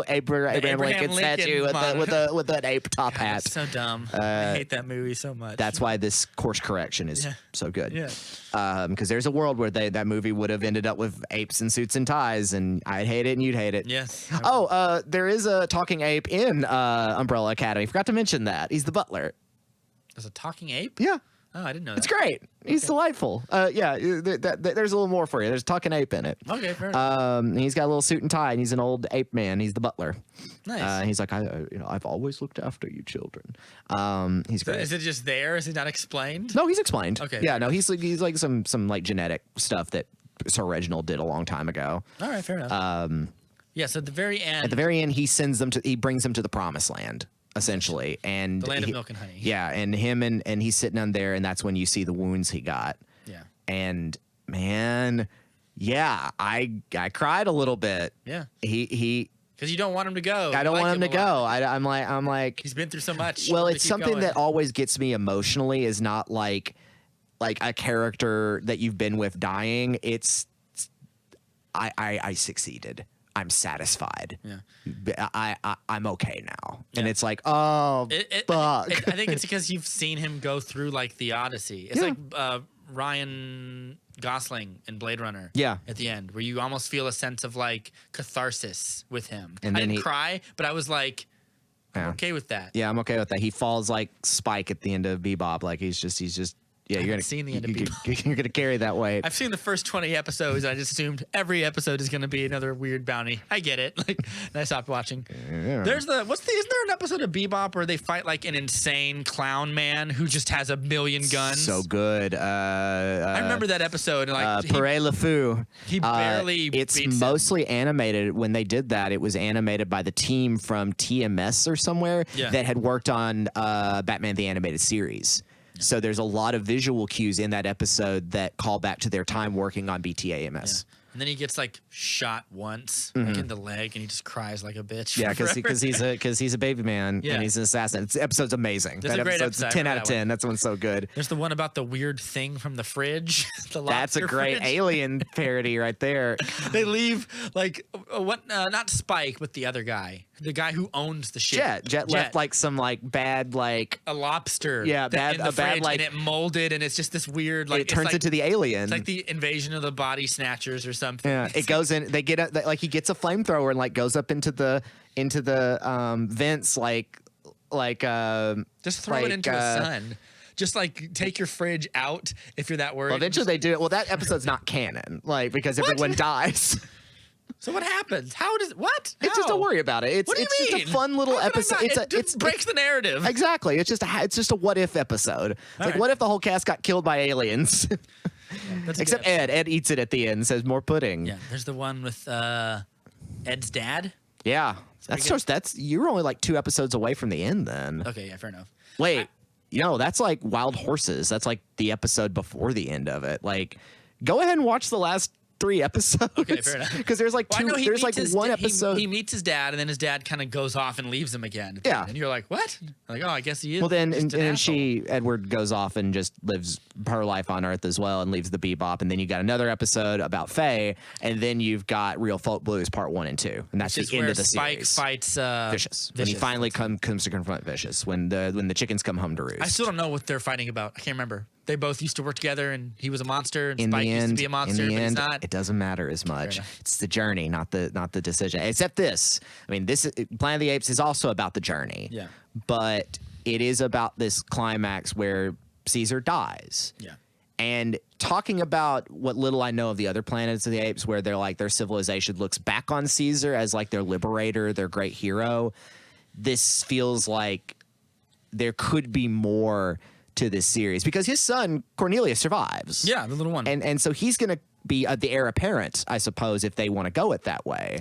Abraham Lincoln statue with an ape top hat. That's so dumb. I hate that movie so much. That's why this course correction is so good. Yeah. Because there's a world where that movie would have ended up with apes in suits and ties, and I'd hate it and you'd hate it. Yes. There is a talking ape in Umbrella Academy. Forgot to mention that. He's the butler. There's a talking ape? Yeah. Oh, I didn't know that. It's great. He's delightful. There's a little more for you. There's a talking ape in it. Okay, fair enough. He's got a little suit and tie, and he's an old ape man. He's the butler. Nice. He's like, I've always looked after you children. He's great. Is it just there? Is it not explained? No, he's explained. Okay. Yeah, no, he's like some like genetic stuff that Sir Reginald did a long time ago. All right, fair enough. So at the very end. At the very end, he brings them to the promised land. Essentially, and the land of milk and honey. Yeah, and him and he's sitting on there, and that's when you see the wounds he got. Yeah, and man, I cried a little bit. Yeah, he because you don't want him to go. I don't want him to go. I'm like he's been through so much. Well, it's something that always gets me emotionally. Is not like a character that you've been with dying. It's I succeeded. I'm satisfied. Yeah. I'm okay now. Yeah. And it's like, fuck. I think it's because you've seen him go through like the Odyssey. It's like Ryan Gosling in Blade Runner. Yeah. At the end, where you almost feel a sense of like catharsis with him. And I then didn't cry, but I was like, I'm okay with that. Yeah, I'm okay with that. He falls like Spike at the end of Bebop. Like he's just you're gonna see the end of Bebop. You're gonna carry that weight. I've seen the first 20 episodes. I just assumed every episode is gonna be another weird bounty. I get it. Like, and I stopped watching. Yeah. Isn't there an episode of Bebop where they fight like an insane clown man who just has a million guns? So good. I remember that episode. Like Pere Le Fou. He barely. It's beats mostly him. animated. When they did that, it was animated by the team from TMS or somewhere that had worked on Batman the Animated Series. So there's a lot of visual cues in that episode that call back to their time working on BTAMS. Yeah. And then he gets like shot once, like in the leg, and he just cries like a bitch. Yeah, because he's a baby man and he's an assassin. The episode's amazing. There's a great episode. 10 out of 10. That one's so good. There's the one about the weird thing from the fridge. That's a great fridge. Alien parody right there. They leave like not Spike, but the other guy, the guy who owns the ship. Jet left like some like bad like a lobster. Yeah, in the bad fridge, like and it molded, and it's just this weird like it turns into the alien. It's like the invasion of the body snatchers or something. something. Yeah, it goes in. They get like he gets a flamethrower and like goes up into the vents just throw it into the sun. Just like take your fridge out if you're that worried. Well, eventually they do it. Well, that episode's not canon, like because everyone dies. So what happens? How does what? It's just How? don't worry about it. It's What do you just mean? a fun little How could I episode. not- it breaks the narrative. Exactly. It's just a what if episode. It's like right. what if the whole cast got killed by aliens? That's a Except good Ed. Ed eats it at the end. Says more pudding. Yeah, there's the one with Ed's dad. Yeah. pretty good. That's you're only like 2 episodes away from the end then. Okay, yeah, fair enough. Wait. That's like Wild Horses. That's like the episode before the end of it. Like go ahead and watch the last 3 episodes. Okay, fair enough. Because there's like Well, I know he there's like meets his one da- episode. He meets his dad, and then his dad kind of goes off and leaves him again. Yeah. And you're like, what? Like, oh, I guess he is. Well, then, just and an asshole. Edward goes off and just lives her life on Earth as well and leaves the bebop. And then you got another episode about Faye. And then you've got Real Folk Blues Part 1 and 2. And that's Which is the end where of the Spike series. fights Vicious. When he finally comes to confront Vicious. When the chickens come home to roost. I still don't know what they're fighting about. I can't remember. They both used to work together, and he was a monster, and in Spike the used end, to be a monster, in the but end, he's not. it doesn't matter as much. enough. It's the journey, not the decision. Except this. I mean, Planet of the Apes is also about the journey. Yeah. But it is about this climax where Caesar dies. Yeah. And talking about what little I know of the other planets of the apes, where they're like their civilization looks back on Caesar as like their liberator, their great hero. This feels like there could be more to this series because his son Cornelius survives. Yeah, the little one. And so he's going to be the heir apparent, I suppose, if they want to go it that way.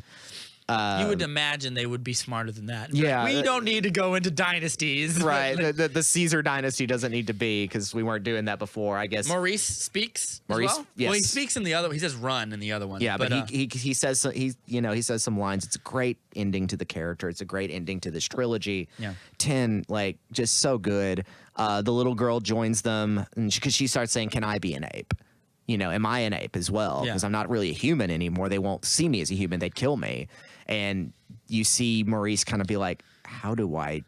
You would imagine they would be smarter than that. Yeah, Like, we don't need to go into dynasties. Right. Like, the Caesar dynasty doesn't need to be because we weren't doing that before, I guess. Maurice speaks. Maurice, as well? yes. Well, he speaks in the other. He says "run" in the other one. Yeah, but he says he says some lines. It's a great ending to the character. It's a great ending to this trilogy. Yeah. 10, like just so good. The little girl joins them because she starts saying, "Can I be an ape? Am I an ape as well? Yeah. Because I'm not really a human anymore. They won't see me as a human. They'd kill me." And you see Maurice kind of be like, "How do I?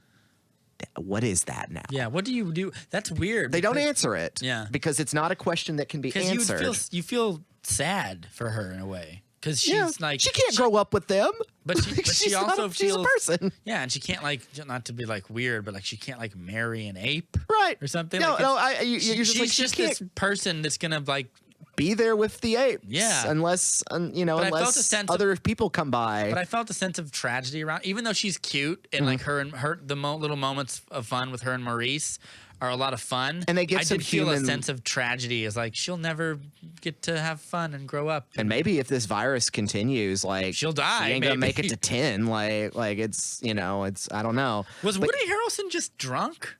What is that now?" Yeah. What do you do? That's weird. They don't answer it. Yeah. Because it's not a question that can be Because answered. you feel sad for her in a way because she's Yeah, like she can't grow up with them. But she She's also not she's a feels person. Yeah, and she can't like not to be like weird, but like she can't like marry an ape Right. or something. No, like, no, it's- you're just like, she's she just can't this person that's gonna like. be there with the apes. Yeah. Unless, I felt a unless sense of- other people come by. But I felt a sense of tragedy around, even though she's cute and like her little moments of fun with her and Maurice are a lot of fun. And they get I some did feel a human- sense of tragedy as like she'll never get to have fun and grow up. And maybe if this virus continues, like She'll die, She ain't gonna make maybe. it to 10. Like it's it's I don't know. Was But Woody Harrelson just drunk?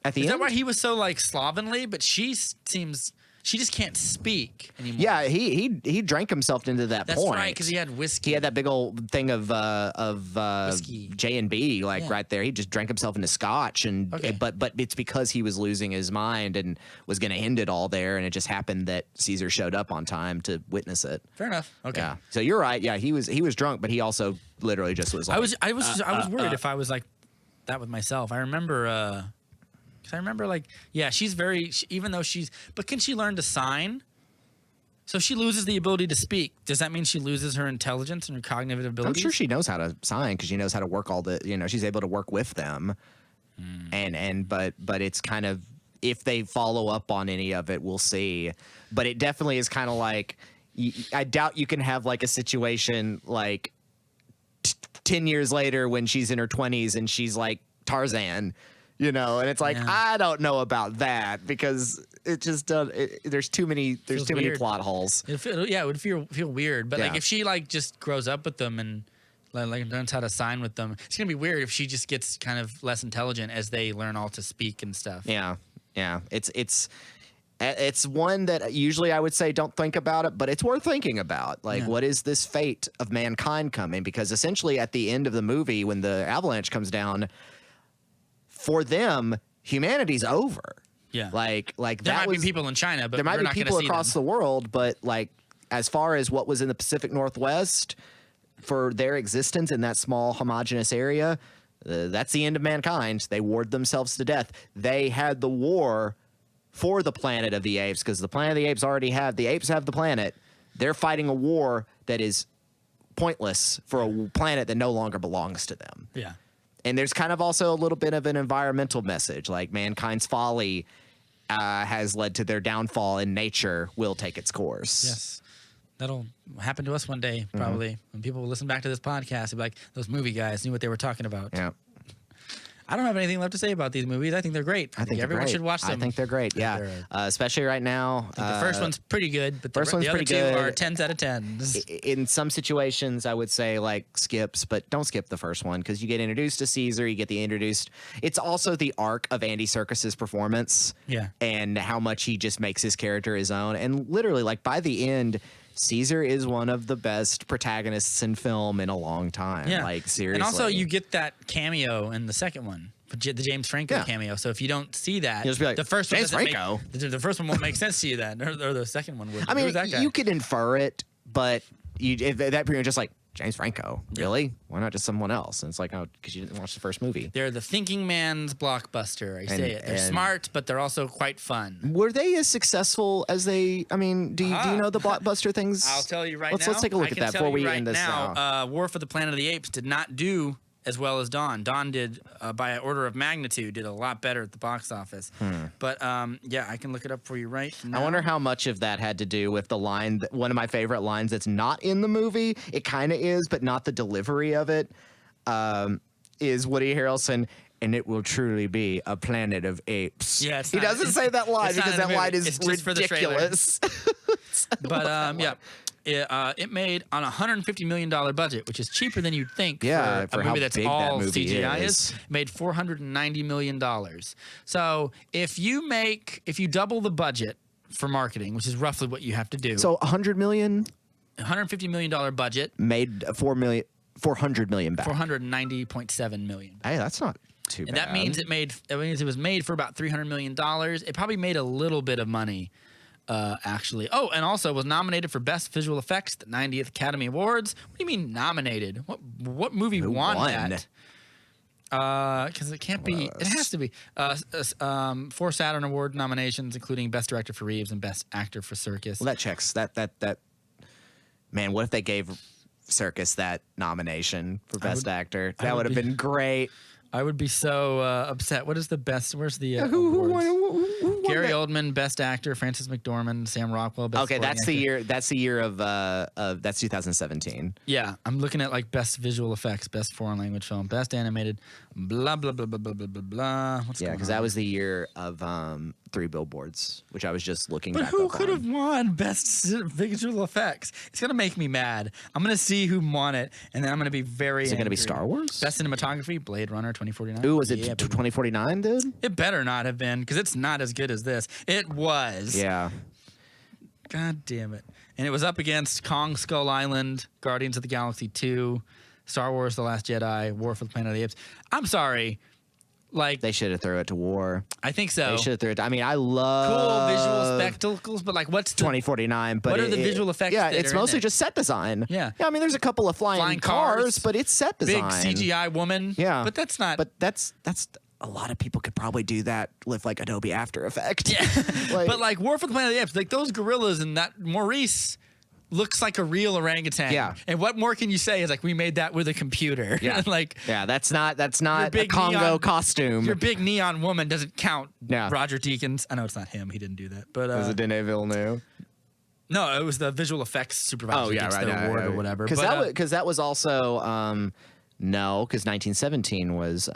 at the Is end? that why he was so like slovenly? But she seems she just can't speak anymore. Yeah, he drank himself into that That's point. right, because he had whiskey. He had that big old thing of Whiskey. J&B like Yeah. right there. He just drank himself into scotch and Okay. but it's because he was losing his mind and was going to end it all there, and it just happened that Caesar showed up on time to witness it. Fair enough. Okay. Yeah. So you're right. Yeah, he was drunk, but he also literally just was like I was worried if I was like that with myself. I remember like she's even though but can she learn to sign? So if she loses the ability to speak, does that mean she loses her intelligence and her cognitive I'm abilities? sure she knows how to sign because she knows how to work all the she's able to work with them. But it's kind of, if they follow up on any of it, we'll see. But it definitely is kind of like, I doubt you can have like a situation like 10 years later when she's in her 20s and she's like Tarzan, and it's like, Yeah. I don't know about that because it just there's too many Feels many weird. plot holes. It would feel weird. But like Yeah. if she like just grows up with them and like learns how to sign with them, it's gonna be weird if she just gets kind of less intelligent as they learn all to speak and stuff. Yeah. It's one that usually I would say don't think about it, but it's worth thinking about. Like, Yeah. what is this fate of mankind coming? Because essentially at the end of the movie, when the avalanche comes down, for them, humanity's over. Yeah. Like there that might was, be people in China, but there might we're be not people gonna see across them. the world, but like as far as what was in the Pacific Northwest for their existence in that small homogeneous area, that's the end of mankind. They warred themselves to death. They had the war for the planet of the apes because the planet of the apes already had the apes have the planet. They're fighting a war that is pointless for a planet that no longer belongs to them. Yeah. And there's kind of also a little bit of an environmental message, like mankind's folly has led to their downfall, and nature will take its course. Yes. That'll happen to us one day, probably. When people will listen back to this podcast, they'll be like, those movie guys knew what they were talking about. Yeah. I don't have anything left to say about these movies. I think they're great. I think everyone should watch them. I think they're great. Yeah, especially right now. I think the first one's pretty good, but first one's the other pretty two good. are 10s out of 10s. In some situations, I would say like skips, but don't skip the first one because you get introduced to Caesar. You get the introduced. It's also the arc of Andy Serkis's performance. Yeah, and how much he just makes his character his own. And literally, like by the end, Caesar is one of the best protagonists in film in a long time. Yeah, like seriously. And also, you get that cameo in the second one. The James Franco cameo. So if you don't see that, you'll just be like, the first James one Franco. The first one won't make sense to you then, or the second one would. I mean, you could infer it, but if at that point you're just like, James Franco, really? Why not just someone else? And it's like, oh, because you didn't watch the first movie. They're the thinking man's blockbuster. I say it. They're smart, but they're also quite fun. Were they as successful as they? I mean, do you know the blockbuster things? I'll tell you right now. Let's take a look at that before we end this. War for the Planet of the Apes did not do as well as Dawn. Dawn did, by an order of magnitude, did a lot better at the box office. But yeah, I can look it up for you right now. I wonder how much of that had to do with the line, one of my favorite lines that's not in the movie. It kind of is, but not the delivery of it, is Woody Harrelson, and it will truly be a planet of apes. Yeah, he doesn't say that line because that line is ridiculous. But yeah. It made on a $150 million budget, which is cheaper than you'd think for a movie that's all CGI is. Made $490 million. So if you double the budget for marketing, which is roughly what you have to do. So $150 million budget made $400 million back. $490.7 million. Hey, that's not too bad. And that means it was made for about $300 million. It probably made a little bit of money. Actually. Oh, and also was nominated for Best Visual Effects at the 90th Academy Awards. What do you mean nominated? What movie won that? Because it can't be. It has to be. 4 Saturn Award nominations, including Best Director for Reeves and Best Actor for Serkis. Well, that checks. That. Man, what if they gave Serkis that nomination for Best Actor? That would have been great. I would be so upset. What is the best? Where's the who won Gary that? Oldman, Best Actor. Frances McDormand, Sam Rockwell. Best Okay, that's Supporting the Actor. year. That's the year of that's 2017. Yeah, I'm looking at like Best Visual Effects, Best Foreign Language Film, Best Animated, blah blah blah blah blah blah blah blah. What's Yeah, because that was the year of 3 Billboards, which I was just looking. But back who up could have on. won Best Visual Effects? It's gonna make me mad. I'm gonna see who won it, and then I'm gonna be very. Is it angry. going to be Star Wars? Best Cinematography, Blade Runner 2049. Ooh, was it Yeah, baby. 2049, dude? It better not have been, because it's not as good as this. It was. Yeah. God damn it. And it was up against Kong Skull Island, Guardians of the Galaxy 2, Star Wars The Last Jedi, War for the Planet of the Apes. I'm sorry. Like, They should have threw it to war. I think so. They should have threw it. I mean, I love Cool visual spectacles, but like, what's the 2049. But what are the visual effects Yeah, that it's are in mostly it? just set design. Yeah. I mean, there's a couple of flying cars, but it's set big design. CGI woman? Yeah, But that's not. But that's a lot of people could probably do that with like Adobe After Effects. Yeah. But like War for the Planet of the Apes, like those gorillas and that Maurice looks like a real orangutan. Yeah. And what more can you say is like, we made that with a computer. Yeah. Like, yeah, that's not a big Congo neon- costume. your big neon woman doesn't count. Yeah. Roger Deakins. I know it's not him. He didn't do that. But Was it Denis Villeneuve? no, it was the visual effects supervisor. Oh who yeah, gets right. the award or whatever. Because that was also no, because 1917 was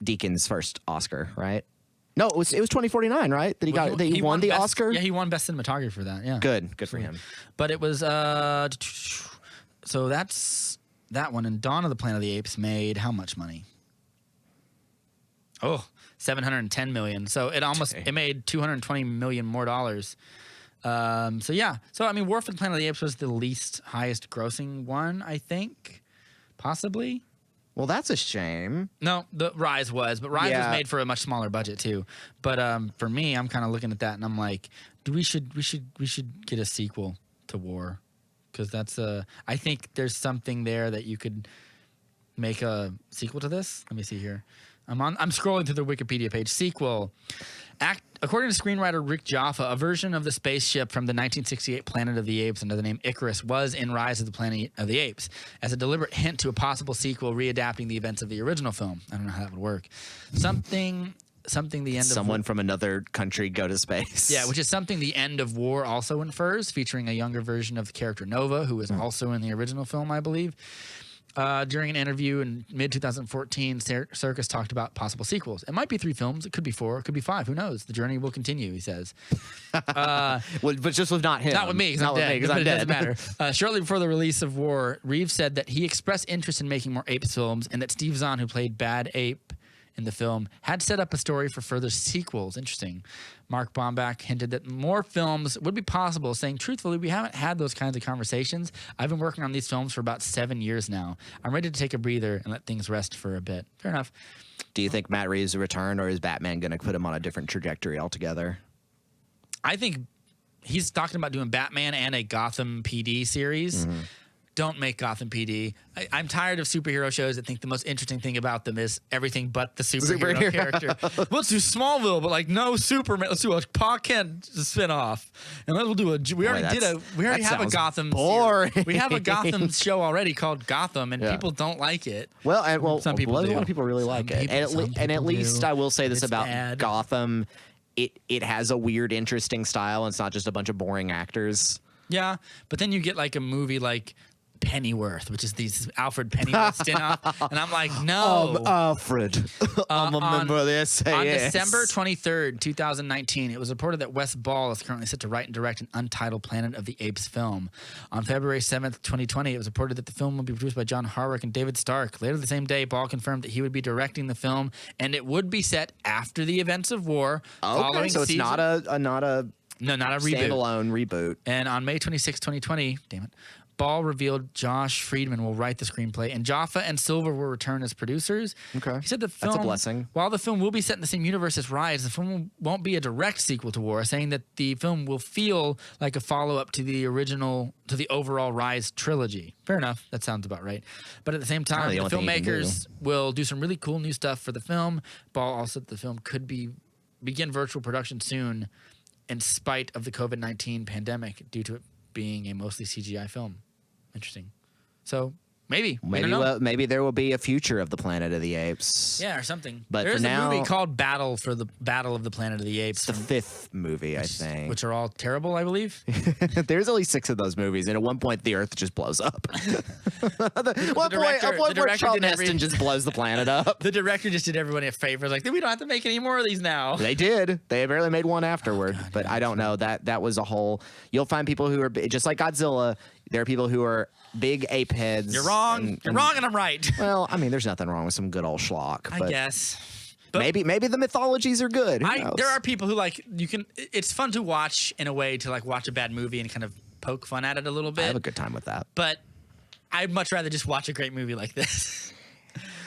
Deacon's first Oscar, right? No, it was 2049, right? That he won the best, Oscar. Yeah, he won best cinematography for that. Yeah, Good for him. But it was so that's that one. And Dawn of the Planet of the Apes made how much money? Oh, $710 million. So it made $220 million more dollars. So yeah. So I mean, War for the Planet of the Apes was the least highest grossing one, I think, possibly. Well, that's a shame. No, the Rise was, but Rise was Yeah. made for a much smaller budget too. But for me, I'm kind of looking at that and I'm like, we should get a sequel to War, because that's I think there's something there that you could make a sequel to this. Let me see here. I'm scrolling through the Wikipedia page. Sequel. According to screenwriter Rick Jaffa, a version of the spaceship from the 1968 Planet of the Apes under the name Icarus was in Rise of the Planet of the Apes as a deliberate hint to a possible sequel readapting the events of the original film. I don't know how that would work. Something the end Someone from another country go to space. Yeah, which is something the end of War also infers, featuring a younger version of the character Nova, who was also in the original film, I believe. During an interview in mid-2014, Serkis talked about possible sequels. It might be 3 films. It could be 4. It could be 5. Who knows? The journey will continue, he says. Well, but just with not him. Not with me, because I'm dead. But it dead. doesn't matter. Shortly before the release of War, Reeves said that he expressed interest in making more Apes films and that Steve Zahn, who played Bad Ape in the film, had set up a story for further sequels. Interesting. Mark Bombach hinted that more films would be possible, saying, truthfully, we haven't had those kinds of conversations. I've been working on these films for about 7 years now. I'm ready to take a breather and let things rest for a bit. Fair enough. Do you think Matt Reeves will return, or is Batman going to put him on a different trajectory altogether? I think he's talking about doing Batman and a Gotham PD series. Mm-hmm. Don't make Gotham PD. I'm tired of superhero shows that think the most interesting thing about them is everything but the superhero character. Let's do Smallville, but like no Superman. Let's do a Pa Kent spinoff, and we'll do a. We already have a Gotham. Boring. We have a Gotham show already called Gotham, and people don't like it. Well, some people do. A lot of people really like it, and at least I will say this about bad. Gotham: it has a weird, interesting style. And it's not just a bunch of boring actors. Yeah, but then you get like a movie like Pennyworth, which is these Alfred Pennyworth spinoff, and I'm like, no. Alfred. I'm a member of the SAS. On December 23rd, 2019, it was reported that Wes Ball is currently set to write and direct an untitled Planet of the Apes film. On February 7th, 2020, it was reported that the film would be produced by John Harwick and David Stark. Later the same day, Ball confirmed that he would be directing the film, and it would be set after the events of war. Okay, so it's not a reboot. Standalone reboot. And on May 26, 2020, damn it, Ball revealed Josh Friedman will write the screenplay, and Jaffa and Silver will return as producers. Okay. He said the film, That's a blessing. While the film will be set in the same universe as Rise, the film won't be a direct sequel to War, saying that the film will feel like a follow-up to the overall Rise trilogy. Fair enough. That sounds about right. But at the same time, the filmmakers will do some really cool new stuff for the film. Ball also said the film could begin virtual production soon in spite of the COVID-19 pandemic due to it being a mostly CGI film. Interesting. So maybe there will be a future of the Planet of the Apes. Yeah, or something. But there's for now, a movie called Battle of the Planet of the Apes. It's the 5th movie, I think. Which are all terrible, I believe. There's only 6 of those movies, and at one point the Earth just blows up. At one point, Charlton Heston just blows the planet up. The director just did everybody a favor, like we don't have to make any more of these now. They did. They barely made one afterward. But I don't know. That was a whole. You'll find people who are just like Godzilla. There are people who are big ape heads. You're wrong. You're wrong, and I'm right. Well, I mean, there's nothing wrong with some good old schlock. I guess. But maybe the mythologies are good. There are people who it's fun to watch in a way to watch a bad movie and kind of poke fun at it a little bit. I have a good time with that. But I'd much rather just watch a great movie like this.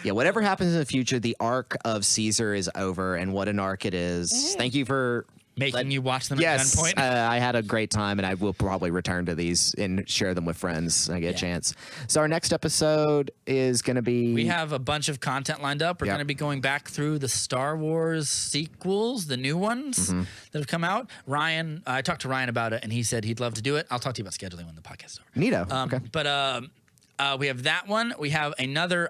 Yeah, whatever happens in the future, the arc of Caesar is over, and what an arc it is. Thank you for making you watch them yes, at gunpoint. I had a great time, and I will probably return to these and share them with friends when I get a chance. So our next episode is going to be... We have a bunch of content lined up. We're going to be going back through the Star Wars sequels, the new ones that have come out. Ryan, I talked to Ryan about it, and he said he'd love to do it. I'll talk to you about scheduling when the podcast is over. Neato. Okay. But we have that one. We have another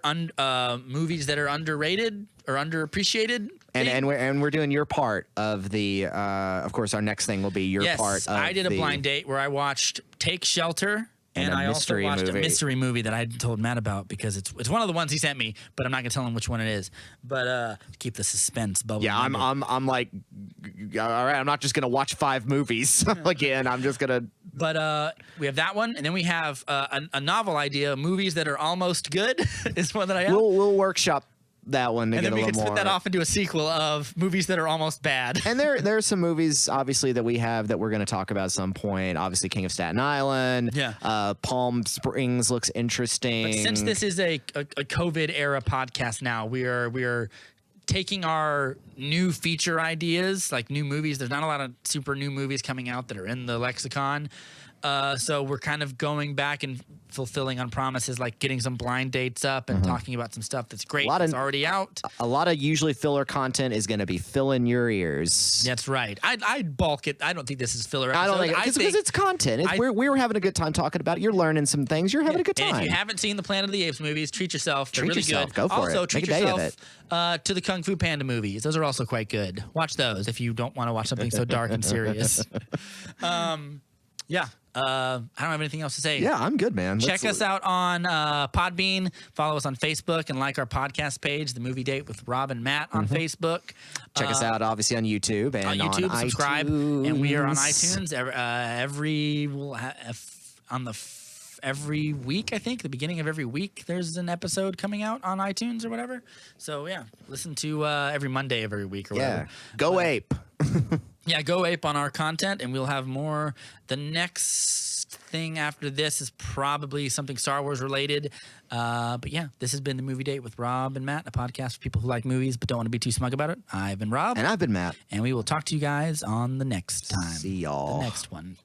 movies that are underrated or underappreciated. And we're doing your part of the of course our next thing will be your part of I did a blind date where I watched Take Shelter and I also watched a mystery movie that I told Matt about because it's one of the ones he sent me, but I'm not gonna tell him which one it is. But keep the suspense bubbling. Yeah, I'm like, all right, I'm not just gonna watch 5 movies again. I'm just gonna. But we have that one, and then we have a novel idea, movies that are almost good is one that I have. We'll workshop that one to and get then we a can little split more. that off into a sequel of movies that are almost bad. And there are some movies obviously that we have that we're going to talk about at some point. Obviously, King of Staten Island. Yeah. Palm Springs looks interesting. But since this is a COVID era podcast now, we are taking our new feature ideas, like new movies. There's not a lot of super new movies coming out that are in the lexicon. So we're kind of going back and fulfilling on promises, like getting some blind dates up and talking about some stuff that's great. That's already out. A lot of usually filler content is going to be filling your ears. That's right. I'd bulk it. I don't think this is filler. I don't think because it's content. We were having a good time talking about it. You're learning some things. You're having a good time. And if you haven't seen the Planet of the Apes movies, treat yourself. They're really good. Go for also, it. treat Make a day of yourself to the Kung Fu Panda movies. Those are also quite good. Watch those if you don't want to watch something so dark and serious. Yeah. I don't have anything else to say. Yeah, I'm good, man. Check us out on Podbean. Follow us on Facebook and like our podcast page, The Movie Date with Rob and Matt on Facebook. Check us out, obviously, on YouTube and on subscribe. iTunes. And we are on iTunes every week, I think. The beginning of every week, there's an episode coming out on iTunes or whatever. So, yeah, listen to every Monday of every week or whatever. Go Ape. Yeah, go ape on our content, and we'll have more. The next thing after this is probably something Star Wars related. But yeah, this has been The Movie Date with Rob and Matt, a podcast for people who like movies but don't want to be too smug about it. I've been Rob. And I've been Matt. And we will talk to you guys on the next time. See y'all. The next one.